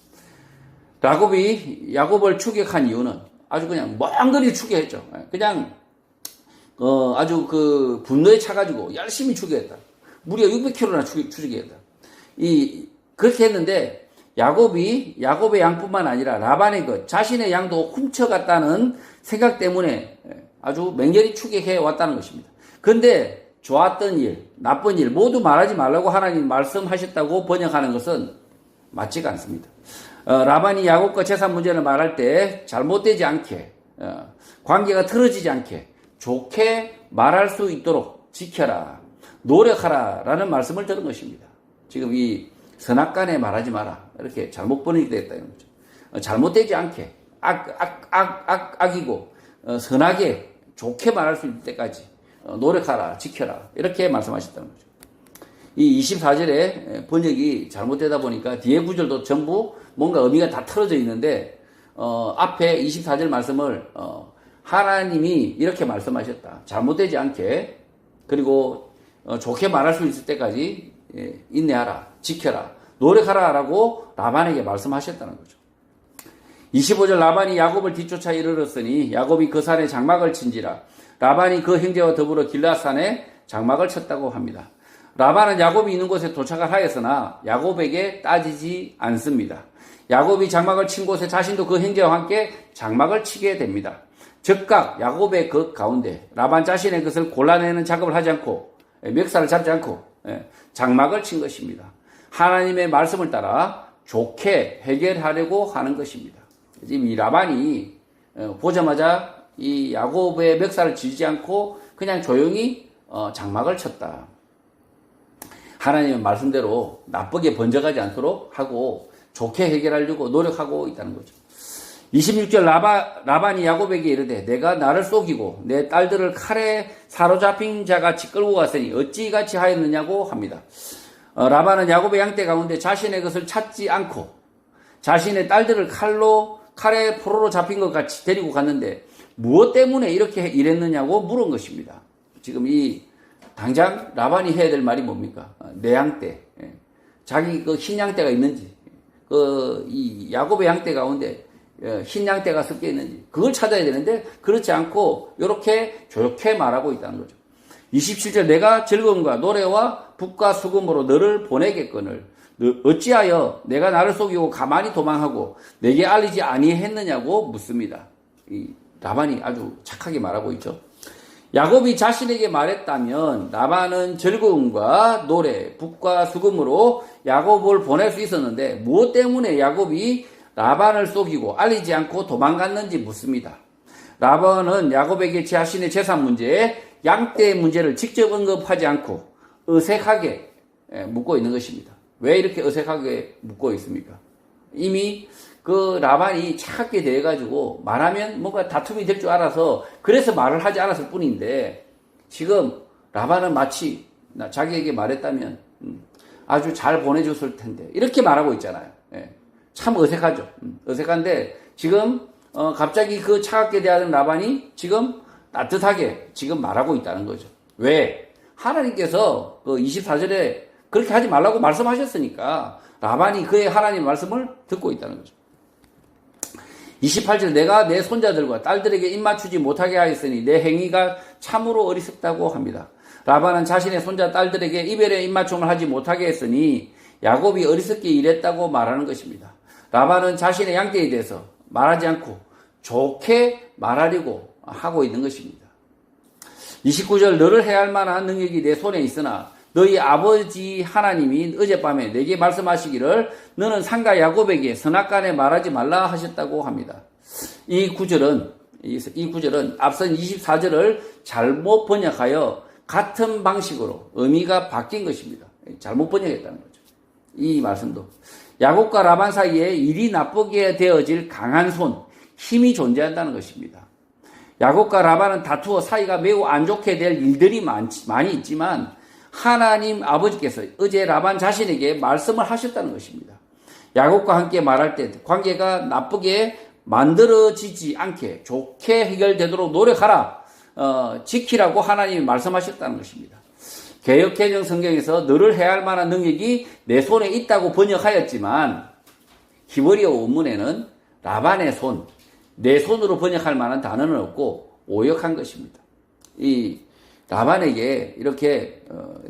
야곱을 추격한 이유는 아주 그냥 먼 거리 추격했죠. 그냥 아주 그 분노에 차가지고 열심히 추격했다. 무려 600km나 추격했다. 그렇게 했는데 야곱의 양뿐만 아니라 라반의 것, 자신의 양도 훔쳐갔다는 생각 때문에 아주 맹렬히 추격해 왔다는 것입니다. 그런데 좋았던 일, 나쁜 일 모두 말하지 말라고 하나님 말씀하셨다고 번역하는 것은 맞지가 않습니다. 라반이 야곱과 재산 문제를 말할 때 잘못되지 않게, 관계가 틀어지지 않게 좋게 말할 수 있도록 지켜라, 노력하라 라는 말씀을 들은 것입니다. 지금 이 선악간에 말하지 마라 이렇게 잘못 번역이 됐다는 거죠. 잘못되지 않게 악이고 선하게 좋게 말할 수 있을 때까지 노력하라, 지켜라 이렇게 말씀하셨다는 거죠. 이 24절에 번역이 잘못되다 보니까 뒤에 구절도 전부 뭔가 의미가 다 틀어져 있는데 앞에 24절 말씀을 하나님이 이렇게 말씀하셨다. 잘못되지 않게 그리고 좋게 말할 수 있을 때까지 인내하라, 지켜라, 노력하라 라고 라반에게 말씀하셨다는 거죠. 25절 라반이 야곱을 뒤쫓아 이르렀으니 야곱이 그 산에 장막을 친지라 라반이 그 형제와 더불어 길르앗산에 장막을 쳤다고 합니다. 라반은 야곱이 있는 곳에 도착을 하였으나 야곱에게 따지지 않습니다. 야곱이 장막을 친 곳에 자신도 그 형제와 함께 장막을 치게 됩니다. 즉각 야곱의 것 가운데 라반 자신의 것을 골라내는 작업을 하지 않고 멱살을 잡지 않고 장막을 친 것입니다. 하나님의 말씀을 따라 좋게 해결하려고 하는 것입니다. 지금 이 라반이 보자마자 이 야곱의 멱살을 쥐지 않고 그냥 조용히 장막을 쳤다. 하나님의 말씀대로 나쁘게 번져가지 않도록 하고 좋게 해결하려고 노력하고 있다는 거죠. 26절 라반이 야곱에게 이르되 내가 나를 속이고 내 딸들을 칼에 사로잡힌 자같이 끌고 갔으니 어찌 같이 하였느냐고 합니다. 라반은 야곱의 양떼 가운데 자신의 것을 찾지 않고 자신의 딸들을 칼에 포로로 잡힌 것 같이 데리고 갔는데 무엇 때문에 이렇게 일했느냐고 물은 것입니다. 지금 당장 라반이 해야 될 말이 뭡니까? 내 양떼. 자기 그 흰 양떼가 있는지, 이 야곱의 양떼 가운데 흰 양떼가 섞여 있는지, 그걸 찾아야 되는데, 그렇지 않고, 이렇게 좋게 말하고 있다는 거죠. 27절, 내가 즐거움과 노래와 북과 수금으로 너를 보내겠거늘, 어찌하여 내가 나를 속이고 가만히 도망하고 내게 알리지 아니했느냐고 묻습니다. 이 라반이 아주 착하게 말하고 있죠. 야곱이 자신에게 말했다면 라반은 즐거움과 노래, 북과 수금으로 야곱을 보낼 수 있었는데 무엇 때문에 야곱이 라반을 속이고 알리지 않고 도망갔는지 묻습니다. 라반은 야곱에게 자신의 재산 문제에 양떼 문제를 직접 언급하지 않고 어색하게 묻고 있는 것입니다. 왜 이렇게 어색하게 묻고 있습니까? 이미 그 라반이 착하게 대해가지고 말하면 뭔가 다툼이 될 줄 알아서 그래서 말을 하지 않았을 뿐인데 지금 라반은 마치 자기에게 말했다면 아주 잘 보내줬을 텐데 이렇게 말하고 있잖아요. 참 어색하죠. 어색한데 지금 갑자기 그 차갑게 대하는 라반이 지금 따뜻하게 지금 말하고 있다는 거죠. 왜? 하나님께서 그 24절에 그렇게 하지 말라고 말씀하셨으니까 라반이 그의 하나님 말씀을 듣고 있다는 거죠. 28절 내가 내 손자들과 딸들에게 입맞추지 못하게 하였으니 내 행위가 참으로 어리석다고 합니다. 라반은 자신의 손자 딸들에게 이별의 입맞춤을 하지 못하게 했으니 야곱이 어리석게 일했다고 말하는 것입니다. 라반은 자신의 양떼에 대해서 말하지 않고 좋게 말하려고 하고 있는 것입니다. 29절 너를 해야 할 만한 능력이 내 손에 있으나 너희 아버지 하나님이 어젯밤에 내게 말씀하시기를 너는 상가 야곱에게 선악간에 말하지 말라 하셨다고 합니다. 이 구절은 앞선 24절을 잘못 번역하여 같은 방식으로 의미가 바뀐 것입니다. 잘못 번역했다는 거죠. 이 말씀도 야곱과 라반 사이에 일이 나쁘게 되어질 강한 손, 힘이 존재한다는 것입니다. 야곱과 라반은 다투어 사이가 매우 안 좋게 될 일들이 많이 있지만 하나님 아버지께서 어제 라반 자신에게 말씀을 하셨다는 것입니다. 야곱과 함께 말할 때 관계가 나쁘게 만들어지지 않게 좋게 해결되도록 노력하라. 지키라고 하나님이 말씀하셨다는 것입니다. 개역개정 성경에서 너를 해야 할 만한 능력이 내 손에 있다고 번역하였지만 히브리어 원문에는 라반의 손, 내 손으로 번역할 만한 단어는 없고 오역한 것입니다. 이 라반에게 이렇게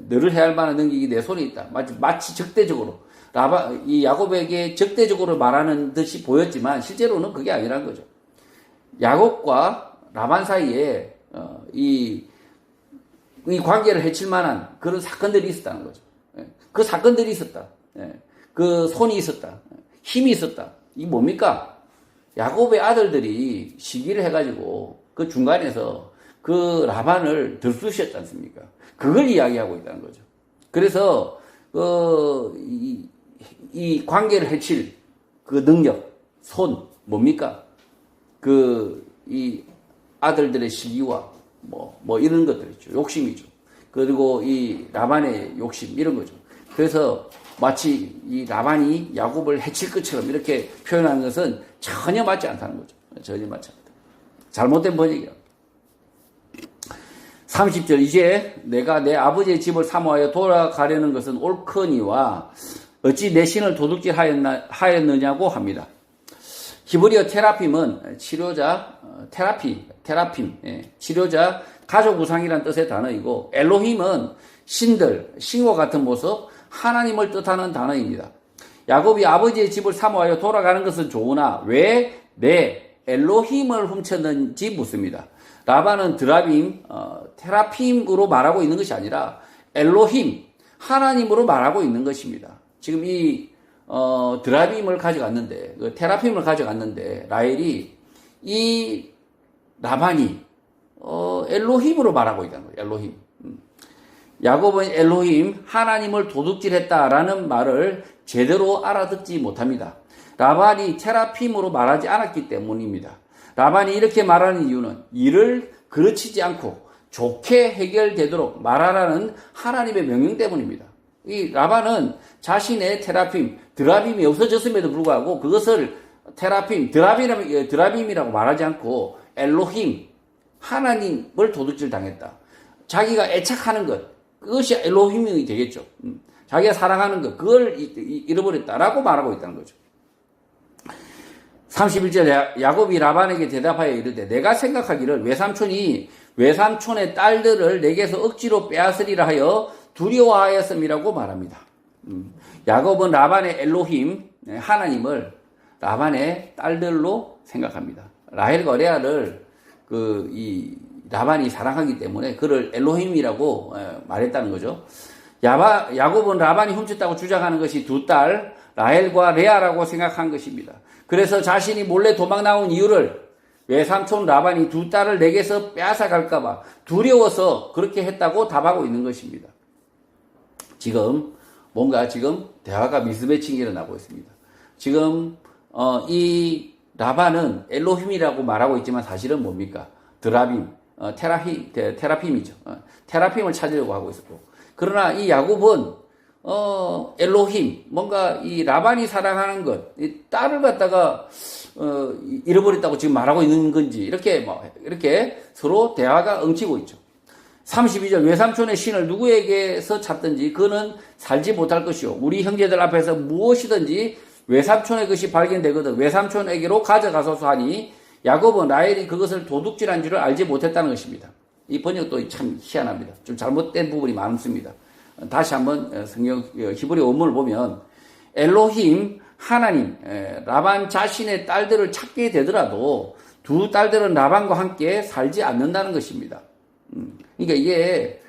너를 해야 할 만한 능력이 내 손에 있다. 마치 적대적으로 이 야곱에게 적대적으로 말하는 듯이 보였지만 실제로는 그게 아니란 거죠. 야곱과 라반 사이에 이 관계를 해칠 만한 그런 사건들이 있었다는 거죠. 그 사건들이 있었다. 그 손이 있었다. 힘이 있었다. 이게 뭡니까? 야곱의 아들들이 시기를 해가지고 그 중간에서 그 라반을 들쑤셨지 않습니까? 그걸 이야기하고 있다는 거죠. 그래서 이 관계를 해칠 그 능력, 손 뭡니까? 이 아들들의 시기와 뭐 이런 것들 있죠. 욕심이죠. 그리고 이 라반의 욕심 이런 거죠. 그래서 마치 이 라반이 야곱을 해칠 것처럼 이렇게 표현하는 것은 전혀 맞지 않다는 거죠. 전혀 맞지 않다. 잘못된 번역이야. 30절 이제 내가 내 아버지의 집을 사모하여 돌아가려는 것은 옳거니와 어찌 내 신을 도둑질 하였느냐고 합니다. 히브리어 테라핌은 치료자, 치료자, 가족 우상이란 뜻의 단어이고 엘로힘은 신들, 신과 같은 모습, 하나님을 뜻하는 단어입니다. 야곱이 아버지의 집을 사모하여 돌아가는 것은 좋으나 왜 내 엘로힘을 훔쳤는지 묻습니다. 라반은 드라빔, 테라핌으로 말하고 있는 것이 아니라 엘로힘, 하나님으로 말하고 있는 것입니다. 지금 이 드라빔을 가져갔는데, 그 테라핌을 가져갔는데 라헬이 이 라반이 엘로힘으로 말하고 있다는 거예요. 엘로힘. 야곱은 엘로힘, 하나님을 도둑질했다라는 말을 제대로 알아듣지 못합니다. 라반이 테라핌으로 말하지 않았기 때문입니다. 라반이 이렇게 말하는 이유는 일을 그르치지 않고 좋게 해결되도록 말하라는 하나님의 명령 때문입니다. 이 라반은 자신의 테라핌, 드라빔이 없어졌음에도 불구하고 그것을 테라핌, 드라빔이라고 말하지 않고 엘로힘, 하나님을 도둑질 당했다. 자기가 애착하는 것, 그것이 엘로힘이 되겠죠. 자기가 사랑하는 것, 그걸 잃어버렸다라고 말하고 있다는 거죠. 31절 야곱이 라반에게 대답하여 이르되 내가 생각하기를 외삼촌이 외삼촌의 딸들을 내게서 억지로 빼앗으리라 하여 두려워하였음이라고 말합니다. 야곱은 라반의 엘로힘, 하나님을 라반의 딸들로 생각합니다. 라헬과 레아를 라반이 사랑하기 때문에 그를 엘로힘이라고 말했다는 거죠. 야곱은 라반이 훔쳤다고 주장하는 것이 두 딸 라헬과 레아라고 생각한 것입니다. 그래서 자신이 몰래 도망 나온 이유를 외삼촌 라반이 두 딸을 내게서 빼앗아 갈까봐 두려워서 그렇게 했다고 답하고 있는 것입니다. 지금 대화가 미스매칭이 일어나고 있습니다. 지금 이 라반은 엘로힘이라고 말하고 있지만 사실은 뭡니까? 드라빔, 테라핌이죠. 테라핌을 찾으려고 하고 있었고, 그러나 이 야곱은 엘로힘, 뭔가 이 라반이 사랑하는 것, 이 딸을 갖다가 잃어버렸다고 지금 말하고 있는 건지 이렇게 서로 대화가 엉키고 있죠. 32절 외삼촌의 신을 누구에게서 찾든지 그는 살지 못할 것이요 우리 형제들 앞에서 무엇이든지 외삼촌의 것이 발견되거든 외삼촌에게로 가져가소서 하니 야곱은 라헬이 그것을 도둑질한 줄을 알지 못했다는 것입니다. 이 번역도 참 희한합니다. 좀 잘못된 부분이 많습니다. 다시 한번 성경 히브리 원문을 보면 엘로힘 하나님 라반 자신의 딸들을 찾게 되더라도 두 딸들은 라반과 함께 살지 않는다는 것입니다. 그러니까 이게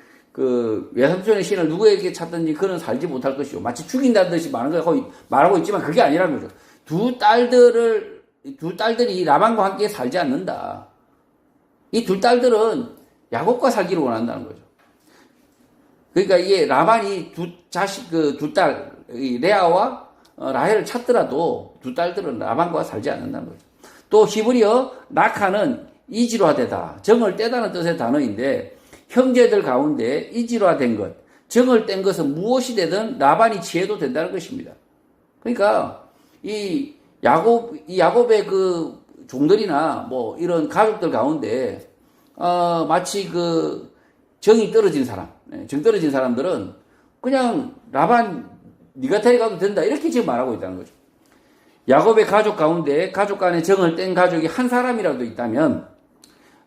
외삼촌의 신을 누구에게 찾든지 그는 살지 못할 것이요 마치 죽인다는 듯이 말하고 있지만 그게 아니라는 거죠. 두 딸들이 라반과 함께 살지 않는다. 이 두 딸들은 야곱과 살기를 원한다는 거죠. 그러니까 이게 라반이 두 딸 레아와 라헬을 찾더라도 두 딸들은 라반과 살지 않는다는 거죠. 또 히브리어 라카는 이지로하되다, 정을 떼다는 뜻의 단어인데 형제들 가운데 이지로화된 것, 정을 뗀 것은 무엇이 되든 라반이 취해도 된다는 것입니다. 그러니까 이 야곱의 그 종들이나 뭐 이런 가족들 가운데 마치 정이 떨어진 정 떨어진 사람들은 그냥 라반 네가 데려가도 된다 이렇게 지금 말하고 있다는 거죠. 야곱의 가족 가운데 가족 간에 정을 뗀 가족이 한 사람이라도 있다면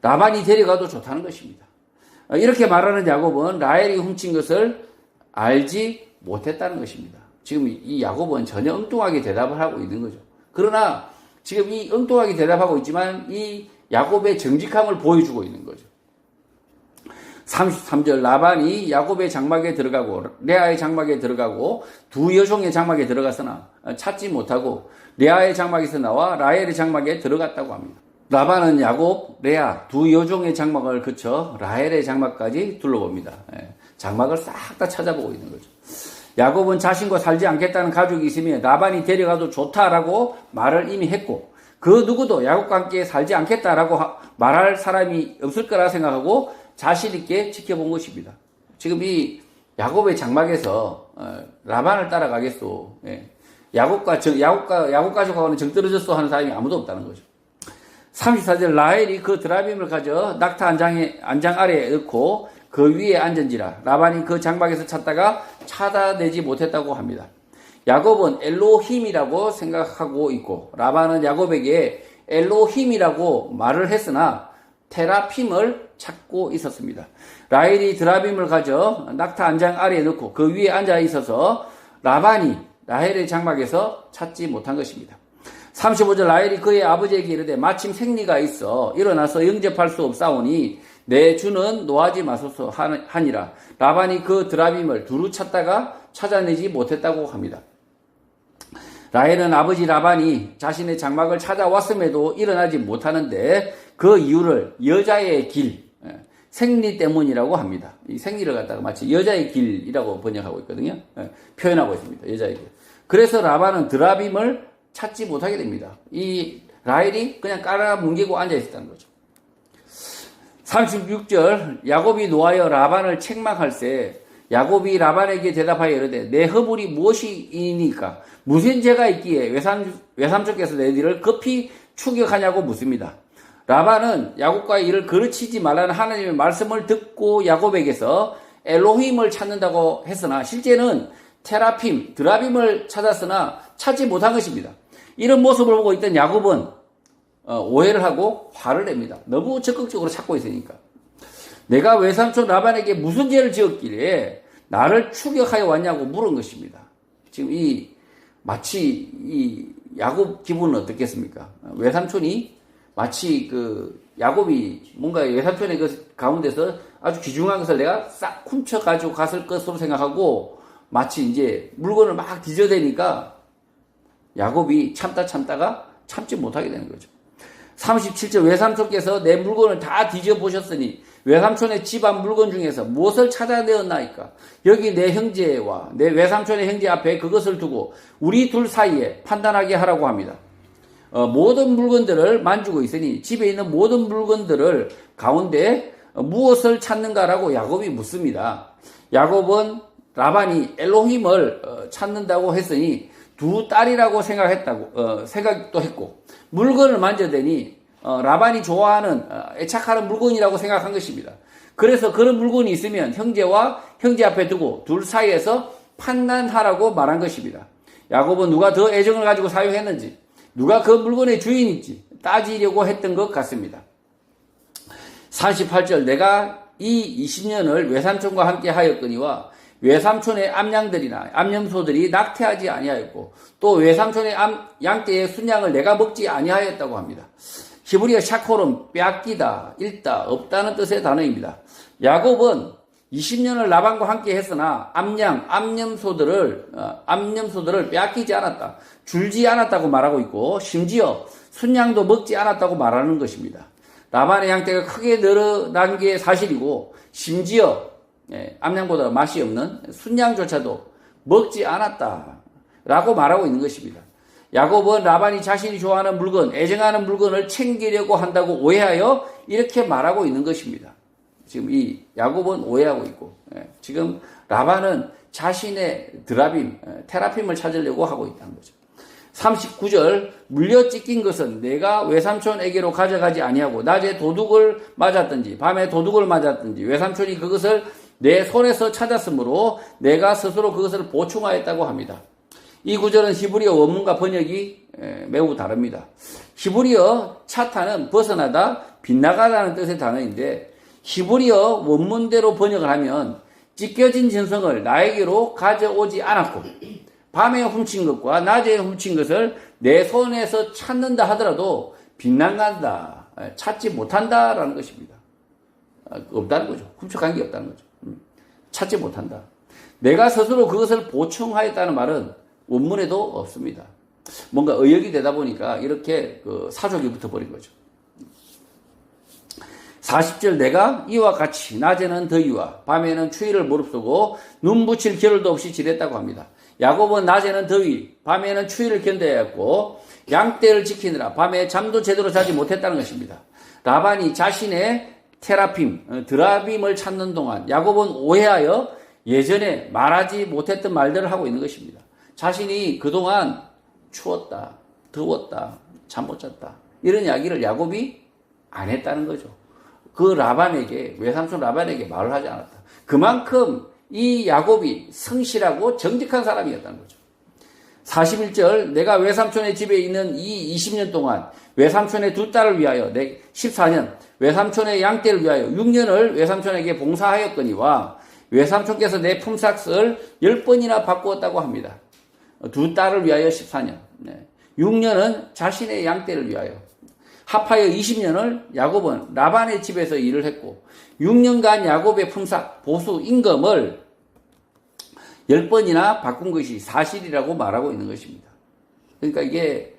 라반이 데려가도 좋다는 것입니다. 이렇게 말하는 야곱은 라헬이 훔친 것을 알지 못했다는 것입니다. 지금 이 야곱은 전혀 엉뚱하게 대답을 하고 있는 거죠. 그러나 지금 이 엉뚱하게 대답하고 있지만 이 야곱의 정직함을 보여주고 있는 거죠. 33절 라반이 야곱의 장막에 들어가고 레아의 장막에 들어가고 두 여종의 장막에 들어갔으나 찾지 못하고 레아의 장막에서 나와 라헬의 장막에 들어갔다고 합니다. 라반은 야곱, 레아 두 여종의 장막을 거쳐 라헬의 장막까지 둘러봅니다. 장막을 싹 다 찾아보고 있는 거죠. 야곱은 자신과 살지 않겠다는 가족이 있으면 라반이 데려가도 좋다라고 말을 이미 했고 그 누구도 야곱과 함께 살지 않겠다라고 말할 사람이 없을 거라 생각하고 자신 있게 지켜본 것입니다. 지금 이 야곱의 장막에서 라반을 따라가겠소. 야곱 가족하고는 정 떨어졌소 하는 사람이 아무도 없다는 거죠. 34절 라헬이 그 드라빔을 가져 낙타 안장 아래에 넣고 그 위에 앉은지라 라반이 그 장막에서 찾다가 찾아내지 못했다고 합니다. 야곱은 엘로힘이라고 생각하고 있고 라반은 야곱에게 엘로힘이라고 말을 했으나 테라핌을 찾고 있었습니다. 라헬이 드라빔을 가져 낙타 안장 아래에 넣고 그 위에 앉아 있어서 라반이 라헬의 장막에서 찾지 못한 것입니다. 35절 라헬이 그의 아버지에게 이르되 마침 생리가 있어 일어나서 영접할 수 없사오니 내 주는 노하지 마소서 하니라. 라반이 그 드라빔을 두루 찾다가 찾아내지 못했다고 합니다. 라헬은 아버지 라반이 자신의 장막을 찾아왔음에도 일어나지 못하는데 그 이유를 여자의 길, 생리 때문이라고 합니다. 이 생리를 갖다가 마치 여자의 길이라고 번역하고 있거든요. 표현하고 있습니다. 여자의 길. 그래서 라반은 드라빔을 찾지 못하게 됩니다. 이 라헬이 그냥 깔아뭉개고 앉아 있었다는 거죠. 36절 야곱이 노하여 라반을 책망할세 야곱이 라반에게 대답하여 이르되 내 허물이 무엇이니까 무슨 죄가 있기에 외삼촌께서 내 뒤를 급히 추격하냐고 묻습니다. 라반은 야곱과의 일을 거르치지 말라는 하나님의 말씀을 듣고 야곱에게서 엘로힘을 찾는다고 했으나 실제는 테라핌, 드라빔을 찾았으나 찾지 못한 것입니다. 이런 모습을 보고 있던 야곱은 오해를 하고 화를 냅니다. 너무 적극적으로 찾고 있으니까. 내가 외삼촌 라반에게 무슨 죄를 지었길래 나를 추격하여 왔냐고 물은 것입니다. 지금 마치 이 야곱 기분은 어떻겠습니까? 외삼촌이 마치 야곱이 뭔가 외삼촌의 그 가운데서 아주 귀중한 것을 내가 싹 훔쳐가지고 갔을 것으로 생각하고 마치 이제 물건을 막 뒤져대니까 야곱이 참다가 참지 못하게 되는 거죠. 37절 외삼촌께서 내 물건을 다 뒤져보셨으니 외삼촌의 집안 물건 중에서 무엇을 찾아내었나이까? 여기 내 형제와 내 외삼촌의 형제 앞에 그것을 두고 우리 둘 사이에 판단하게 하라고 합니다. 모든 물건들을 만지고 있으니 집에 있는 모든 물건들을 가운데 무엇을 찾는가라고 야곱이 묻습니다. 야곱은 라반이 엘로힘을 찾는다고 했으니 두 딸이라고 생각도 했고 물건을 만져대니 라반이 좋아하는 애착하는 물건이라고 생각한 것입니다. 그래서 그런 물건이 있으면 형제와 형제 앞에 두고 둘 사이에서 판단하라고 말한 것입니다. 야곱은 누가 더 애정을 가지고 사용했는지 누가 그 물건의 주인인지 따지려고 했던 것 같습니다. 38절 내가 이 20년을 외삼촌과 함께 하였거니와 외삼촌의 암양들이나 암염소들이 낙태하지 아니하였고 또 외삼촌의 양떼의 순양을 내가 먹지 아니하였다고 합니다. 히브리어 샤콜은 빼앗기다, 잃다, 없다는 뜻의 단어입니다. 야곱은 20년을 라반과 함께 했으나 암염소들을 빼앗기지 않았다, 줄지 않았다고 말하고 있고 심지어 순양도 먹지 않았다고 말하는 것입니다. 라반의 양떼가 크게 늘어난 게 사실이고 심지어 암양보다 맛이 없는 순양조차도 먹지 않았다라고 말하고 있는 것입니다. 야곱은 라반이 자신이 좋아하는 물건, 애정하는 물건을 챙기려고 한다고 오해하여 이렇게 말하고 있는 것입니다. 지금 이 야곱은 오해하고 있고 지금 라반은 자신의 드라빔, 테라핌을 찾으려고 하고 있다는 거죠. 39절 물려 찢긴 것은 내가 외삼촌에게로 가져가지 아니하고 낮에 도둑을 맞았든지 밤에 도둑을 맞았든지 외삼촌이 그것을 내 손에서 찾았으므로 내가 스스로 그것을 보충하였다고 합니다. 이 구절은 히브리어 원문과 번역이 매우 다릅니다. 히브리어 차타는 벗어나다, 빗나가다는 뜻의 단어인데 히브리어 원문대로 번역을 하면 찢겨진 짐승을 나에게로 가져오지 않았고 밤에 훔친 것과 낮에 훔친 것을 내 손에서 찾는다 하더라도 빗나간다, 찾지 못한다라는 것입니다. 없다는 거죠. 훔쳐간 게 없다는 거죠. 찾지 못한다. 내가 스스로 그것을 보충하였다는 말은 원문에도 없습니다. 뭔가 의역이 되다 보니까 이렇게 사족이 붙어버린 거죠. 40절 내가 이와 같이 낮에는 더위와 밤에는 추위를 무릅쓰고 눈 붙일 겨를도 없이 지냈다고 합니다. 야곱은 낮에는 더위, 밤에는 추위를 견뎌야 했고 양떼를 지키느라 밤에 잠도 제대로 자지 못했다는 것입니다. 라반이 자신의 테라핌, 드라빔을 찾는 동안 야곱은 오해하여 예전에 말하지 못했던 말들을 하고 있는 것입니다. 자신이 그동안 추웠다, 더웠다, 잠 못 잤다 이런 이야기를 야곱이 안 했다는 거죠. 그 라반에게, 외삼촌 라반에게 말을 하지 않았다. 그만큼 이 야곱이 성실하고 정직한 사람이었다는 거죠. 41절 내가 외삼촌의 집에 있는 이 20년 동안 외삼촌의 두 딸을 위하여 14년 외삼촌의 양떼를 위하여 6년을 외삼촌에게 봉사하였거니와 외삼촌께서 내 품삯을 10번이나 바꾸었다고 합니다. 두 딸을 위하여 14년. 6년은 자신의 양떼를 위하여. 합하여 20년을 야곱은 라반의 집에서 일을 했고 6년간 야곱의 품삯, 보수, 임금을 10번이나 바꾼 것이 사실이라고 말하고 있는 것입니다. 그러니까 이게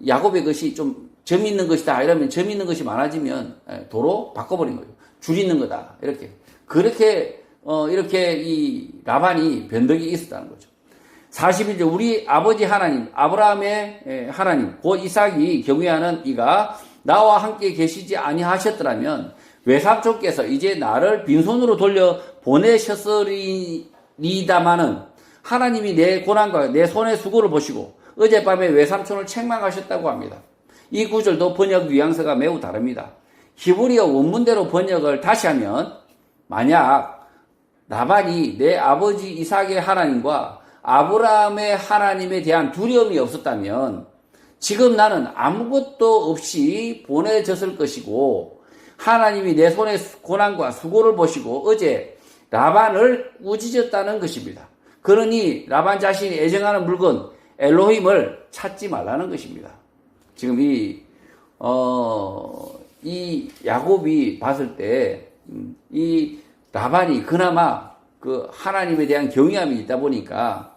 야곱의 것이 좀 점 있는 것이다 이러면 점 있는 것이 많아지면 도로 바꿔버린 거죠. 줄 있는 거다. 이렇게 이 라반이 변덕이 있었다는 거죠. 41절 우리 아버지 하나님 아브라함의 하나님 곧 이삭이 경외하는 이가 나와 함께 계시지 아니하셨더라면 외삼촌께서 이제 나를 빈손으로 돌려 보내셨으리다마는 하나님이 내 고난과 내 손의 수고를 보시고 어젯밤에 외삼촌을 책망하셨다고 합니다. 이 구절도 번역 뉘앙스가 매우 다릅니다. 히브리어 원문대로 번역을 다시 하면 만약 라반이 내 아버지 이삭의 하나님과 아브라함의 하나님에 대한 두려움이 없었다면 지금 나는 아무것도 없이 보내졌을 것이고 하나님이 내 손의 고난과 수고를 보시고 어제 라반을 꾸짖었다는 것입니다. 그러니 라반 자신이 애정하는 물건 엘로힘을 찾지 말라는 것입니다. 지금 이 야곱이 봤을 때 이 라반이 그나마 그 하나님에 대한 경외함이 있다 보니까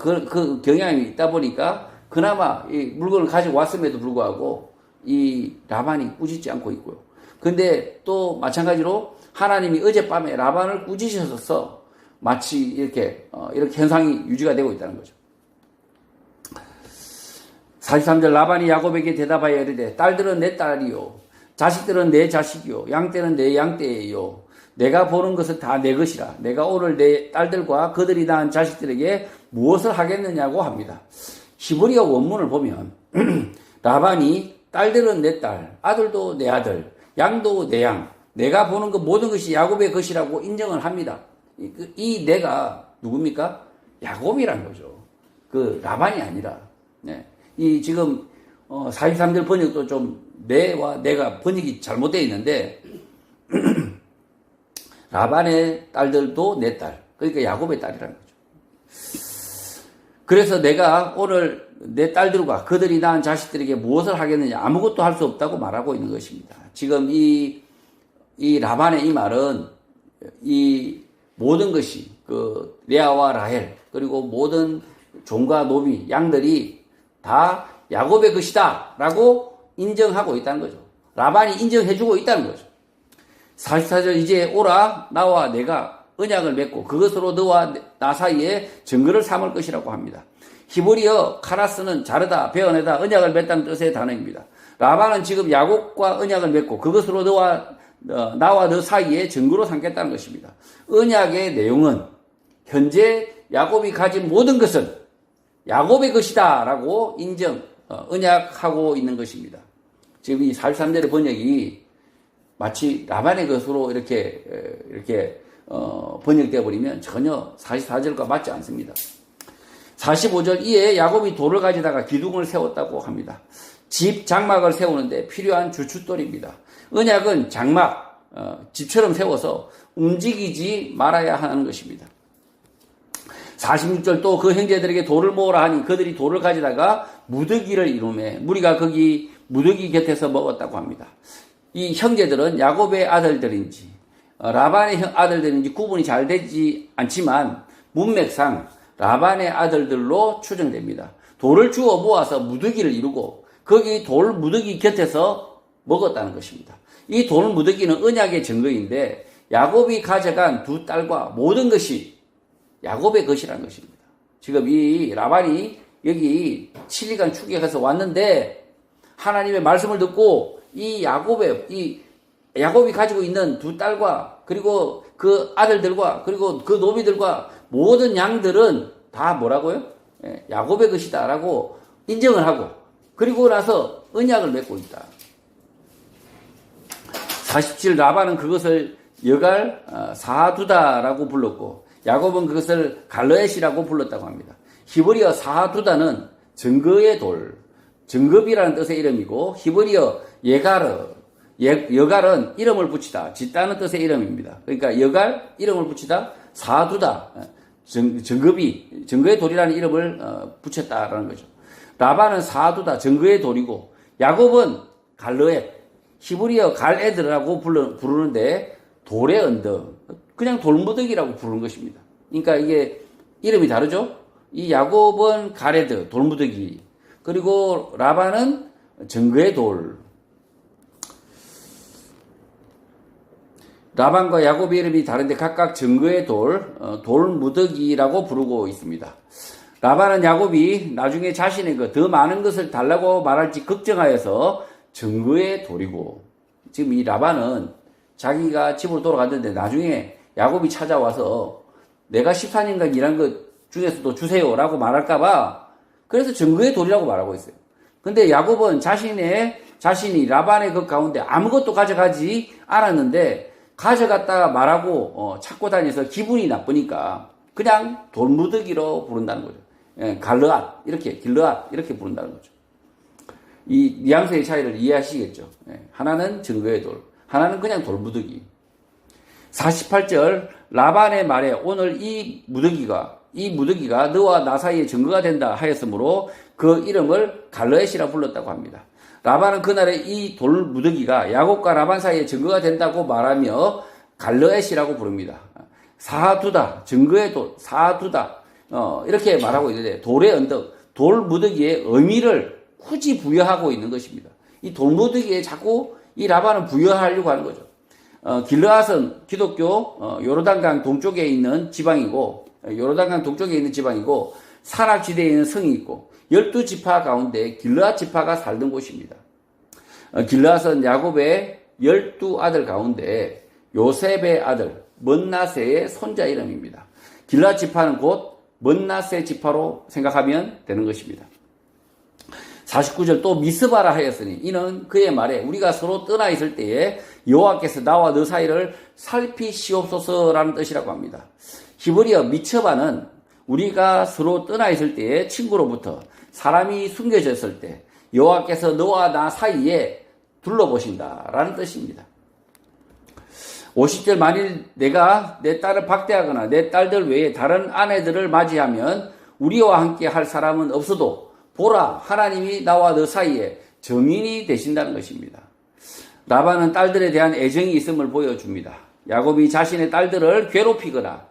그 경외함이 있다 보니까 그나마 이 물건을 가지고 왔음에도 불구하고 이 라반이 꾸짖지 않고 있고요. 근데 또 마찬가지로 하나님이 어젯밤에 라반을 꾸짖으셔서 마치 이렇게 현상이 유지가 되고 있다는 거죠. 43절 라반이 야곱에게 대답하여 이르되 딸들은 내 딸이요 자식들은 내 자식이요 양떼는 내 양떼예요 내가 보는 것은 다 내 것이라 내가 오늘 내 딸들과 그들이 낳은 자식들에게 무엇을 하겠느냐고 합니다. 히브리어 원문을 보면 라반이 딸들은 내 딸, 아들도 내 아들, 양도 내 양, 내가 보는 것 모든 것이 야곱의 것이라고 인정을 합니다. 이 내가 누굽니까? 야곱이란 거죠. 그 라반이 아니라. 네. 이 지금 43절 번역도 좀 내와 내가 번역이 잘못되어 있는데 라반의 딸들도 내 딸, 그러니까 야곱의 딸이라는 거죠. 그래서 내가 오늘 내 딸들과 그들이 낳은 자식들에게 무엇을 하겠느냐 아무것도 할 수 없다고 말하고 있는 것입니다. 지금 이 라반의 이 말은 이 모든 것이 그 레아와 라헬 그리고 모든 종과 노비 양들이 다 야곱의 것이다 라고 인정하고 있다는 거죠. 라반이 인정해주고 있다는 거죠. 44절 이제 오라 나와 내가 언약을 맺고 그것으로 너와 나 사이에 증거를 삼을 것이라고 합니다. 히브리어 카라스는 자르다 베어내다 언약을 맺다는 뜻의 단어입니다. 라반은 지금 야곱과 언약을 맺고 그것으로 나와 너 사이에 증거로 삼겠다는 것입니다. 언약의 내용은 현재 야곱이 가진 모든 것은 야곱의 것이다 라고 언약하고 있는 것입니다. 지금 이 43절의 번역이 마치 라반의 것으로 이렇게 번역되어 버리면 전혀 44절과 맞지 않습니다. 45절 이에 야곱이 돌을 가지다가 기둥을 세웠다고 합니다. 집 장막을 세우는데 필요한 주춧돌입니다. 언약은 장막, 집처럼 세워서 움직이지 말아야 하는 것입니다. 46절 또 그 형제들에게 돌을 모으라 하니 그들이 돌을 가지다가 무더기를 이루매 무리가 거기 무더기 곁에서 먹었다고 합니다. 이 형제들은 야곱의 아들들인지 라반의 아들들인지 구분이 잘 되지 않지만 문맥상 라반의 아들들로 추정됩니다. 돌을 주워 모아서 무더기를 이루고 거기 돌 무더기 곁에서 먹었다는 것입니다. 이 돌 무더기는 언약의 증거인데 야곱이 가져간 두 딸과 모든 것이 야곱의 것이라는 것입니다. 지금 이 라반이 여기 7일간 추격해서 왔는데 하나님의 말씀을 듣고 이 야곱이 가지고 있는 두 딸과 그리고 그 아들들과 그리고 그 노비들과 모든 양들은 다 뭐라고요? 야곱의 것이다라고 인정을 하고 그리고 나서 언약을 맺고 있다. 47 라반은 그것을 여갈 사두다라고 불렀고 야곱은 그것을 갈르엣이라고 불렀다고 합니다. 히브리어 사두다는 증거의 돌, 증거비라는 뜻의 이름이고 히브리어 여갈은 이름을 붙이다, 짓다는 뜻의 이름입니다. 그러니까 여갈, 이름을 붙이다, 사두다, 증거비, 증거의 돌이라는 이름을 붙였다라는 거죠. 라반은 사두다, 증거의 돌이고, 야곱은 갈르엣, 히브리어 갈에드라고 부르는데 돌의 언덕, 그냥 돌무더기라고 부르는 것입니다. 그러니까 이게 이름이 다르죠? 이 야곱은 갈에드, 돌무더기, 그리고 라반은 증거의 돌. 라반과 야곱의 이름이 다른데 각각 증거의 돌, 돌무더기라고 부르고 있습니다. 라반은 야곱이 나중에 자신의 더 많은 것을 달라고 말할지 걱정하여서 증거의 돌이고, 지금 이 라반은 자기가 집으로 돌아갔는데 나중에 야곱이 찾아와서 내가 14년간 일한 것 중에서도 주세요라고 말할까봐 그래서 증거의 돌이라고 말하고 있어요. 근데 야곱은 자신이 라반의 것 가운데 아무것도 가져가지 않았는데 가져갔다가 말하고 찾고 다녀서 기분이 나쁘니까 그냥 돌무더기로 부른다는 거죠. 예, 갈르앗 이렇게 길르앗 이렇게 부른다는 거죠. 이 뉘앙스의 차이를 이해하시겠죠. 예, 하나는 증거의 돌, 하나는 그냥 돌무더기. 48절 라반의 말에 오늘 이 무더기가 너와 나 사이에 증거가 된다 하였으므로 그 이름을 갈르엣이라 불렀다고 합니다. 라반은 그날에 이 돌무더기가 야곱과 라반 사이에 증거가 된다고 말하며 갈르엣이라고 부릅니다. 사두다, 증거의 돌, 사두다 이렇게 말하고 있는데 돌의 언덕, 돌무더기의 의미를 굳이 부여하고 있는 것입니다. 이 돌무더기에 자꾸 이 라반은 부여하려고 하는 거죠. 길르앗은 기독교 요르단강 동쪽에 있는 지방이고 산악지대에 있는 성이 있고 12지파 가운데 길르앗 지파가 살던 곳입니다. 길르앗은 야곱의 12아들 가운데 요셉의 아들 므낫세의 손자 이름입니다. 길르앗 지파는 곧 므낫세 지파로 생각하면 되는 것입니다. 49절 또 미스바라 하였으니 이는 그의 말에 우리가 서로 떠나 있을 때에 여호와께서 나와 너 사이를 살피시옵소서라는 뜻이라고 합니다. 히브리어 미츠바는 우리가 서로 떠나 있을 때에 친구로부터 사람이 숨겨졌을 때 여호와께서 너와 나 사이에 둘러보신다라는 뜻입니다. 50절 만일 내가 내 딸을 박대하거나 내 딸들 외에 다른 아내들을 맞이하면 우리와 함께 할 사람은 없어도 보라 하나님이 나와 너 사이에 증인이 되신다는 것입니다. 라반은 딸들에 대한 애정이 있음을 보여줍니다. 야곱이 자신의 딸들을 괴롭히거나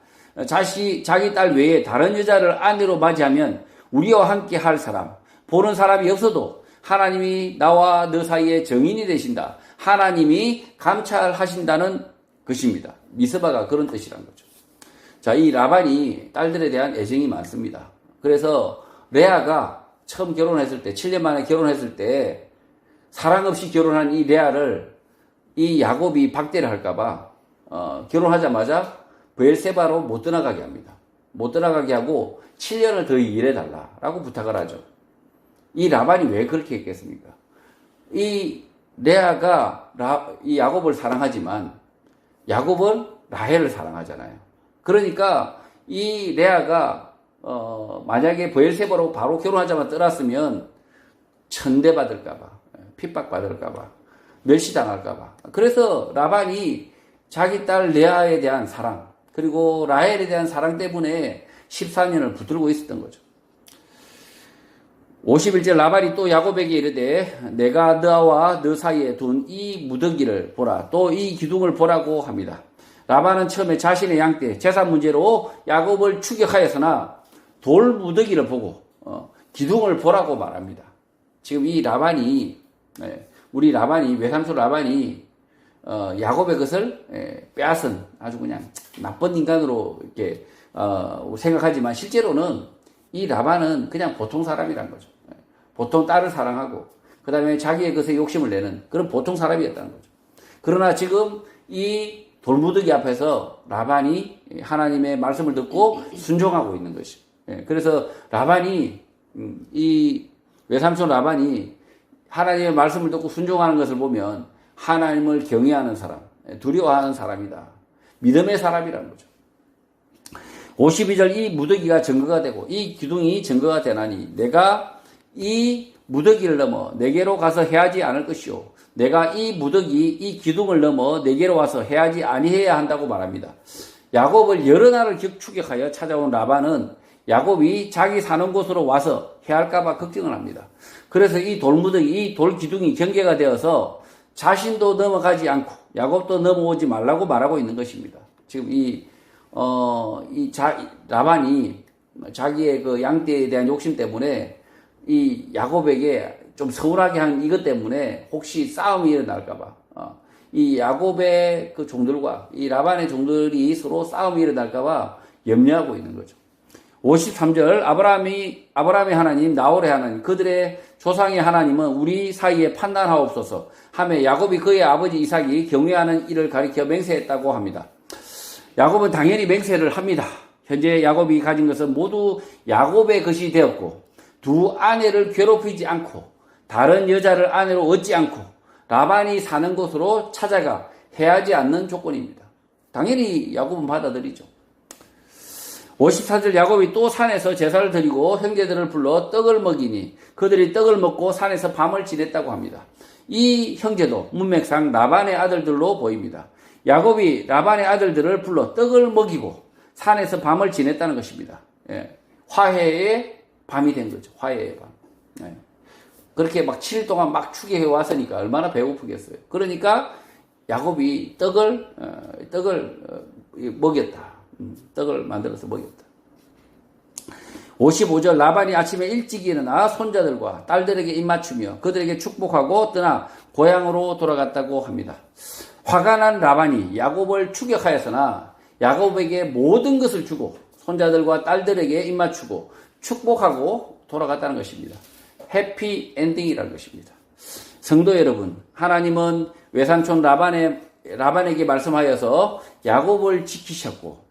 자기 딸 외에 다른 여자를 아내로 맞이하면 우리와 함께 할 사람, 보는 사람이 없어도 하나님이 나와 너 사이에 증인이 되신다. 하나님이 감찰하신다는 것입니다. 미스바가 그런 뜻이란 거죠. 자, 이 라반이 딸들에 대한 애정이 많습니다. 그래서 레아가 처음 결혼했을 때, 7년 만에 결혼했을 때 사랑 없이 결혼한 이 레아를 이 야곱이 박대를 할까봐 결혼하자마자 브엘세바로 못 떠나가게 합니다. 못 떠나가게 하고 7년을 더 일해달라라고 부탁을 하죠. 이 라반이 왜 그렇게 했겠습니까? 이 레아가 이 야곱을 사랑하지만 야곱은 라헬을 사랑하잖아요. 그러니까 이 레아가 만약에 브엘세바로 바로 결혼하자마자 떠났으면 천대받을까봐, 핍박받을까봐, 멸시당할까봐. 그래서 라반이 자기 딸 레아에 대한 사랑, 그리고 라헬에 대한 사랑 때문에 14년을 붙들고 있었던 거죠. 51절 라반이 또 야곱에게 이르되 내가 너와 너 사이에 둔 이 무더기를 보라. 또 이 기둥을 보라고 합니다. 라반은 처음에 자신의 양떼, 재산 문제로 야곱을 추격하였으나 돌 무더기를 보고 기둥을 보라고 말합니다. 지금 이 라반이 우리 라반이 외삼촌 라반이 야곱의 것을 빼앗은 아주 그냥 나쁜 인간으로 이렇게 생각하지만 실제로는 이 라반은 그냥 보통 사람이란 거죠. 보통 딸을 사랑하고 그 다음에 자기의 것에 욕심을 내는 그런 보통 사람이었다는 거죠. 그러나 지금 이 돌무더기 앞에서 라반이 하나님의 말씀을 듣고 순종하고 있는 것이. 그래서 라반이 이 외삼촌 라반이 하나님의 말씀을 듣고 순종하는 것을 보면 하나님을 경외하는 사람, 두려워하는 사람이다. 믿음의 사람이라는 거죠. 52절 이 무더기가 증거가 되고 이 기둥이 증거가 되나니 내가 이 무더기를 넘어 내게로 가서 해하지 않을 것이요 내가 이 무더기 이 기둥을 넘어 내게로 와서 해하지 아니해야 한다고 말합니다. 야곱을 여러 날을 추격하여 찾아온 라반은 야곱이 자기 사는 곳으로 와서 해할까봐 걱정을 합니다. 그래서 이 돌무더기, 이 돌기둥이 경계가 되어서 자신도 넘어가지 않고 야곱도 넘어오지 말라고 말하고 있는 것입니다. 지금 라반이 자기의 그 양떼에 대한 욕심 때문에 이 야곱에게 좀 서운하게 한 이것 때문에 혹시 싸움이 일어날까봐, 이 야곱의 그 종들과 이 라반의 종들이 서로 싸움이 일어날까봐 염려하고 있는 거죠. 53절, 아브라함의 하나님, 나홀의 하나님, 그들의 조상의 하나님은 우리 사이에 판단하옵소서 하며 야곱이 그의 아버지 이삭이 경외하는 일을 가리켜 맹세했다고 합니다. 야곱은 당연히 맹세를 합니다. 현재 야곱이 가진 것은 모두 야곱의 것이 되었고, 두 아내를 괴롭히지 않고, 다른 여자를 아내로 얻지 않고, 라반이 사는 곳으로 찾아가 해하지 않는 조건입니다. 당연히 야곱은 받아들이죠. 54절, 야곱이 또 산에서 제사를 드리고 형제들을 불러 떡을 먹이니 그들이 떡을 먹고 산에서 밤을 지냈다고 합니다. 이 형제도 문맥상 라반의 아들들로 보입니다. 야곱이 라반의 아들들을 불러 떡을 먹이고 산에서 밤을 지냈다는 것입니다. 예. 화해의 밤이 된 거죠. 화해의 밤. 예. 그렇게 막 7일 동안 막 추계해 왔으니까 얼마나 배고프겠어요. 그러니까 야곱이 떡을 먹였다. 떡을 만들어서 먹였다. 55절, 라반이 아침에 일찍 일어나 손자들과 딸들에게 입맞추며 그들에게 축복하고 떠나 고향으로 돌아갔다고 합니다. 화가 난 라반이 야곱을 추격하였으나 야곱에게 모든 것을 주고 손자들과 딸들에게 입맞추고 축복하고 돌아갔다는 것입니다. 해피 엔딩이라는 것입니다. 성도 여러분, 하나님은 외삼촌 라반에게 말씀하여서 야곱을 지키셨고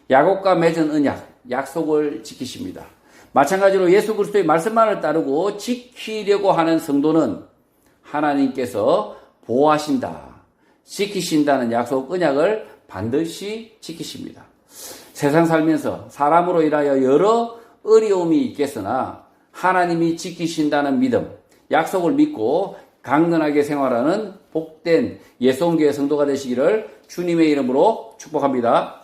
야곱과 맺은 언약, 약속을 지키십니다. 마찬가지로 예수 그리스도의 말씀만을 따르고 지키려고 하는 성도는 하나님께서 보호하신다, 지키신다는 약속, 언약을 반드시 지키십니다. 세상 살면서 사람으로 인하여 여러 어려움이 있겠으나 하나님이 지키신다는 믿음, 약속을 믿고 강건하게 생활하는 복된 예수교회 성도가 되시기를 주님의 이름으로 축복합니다.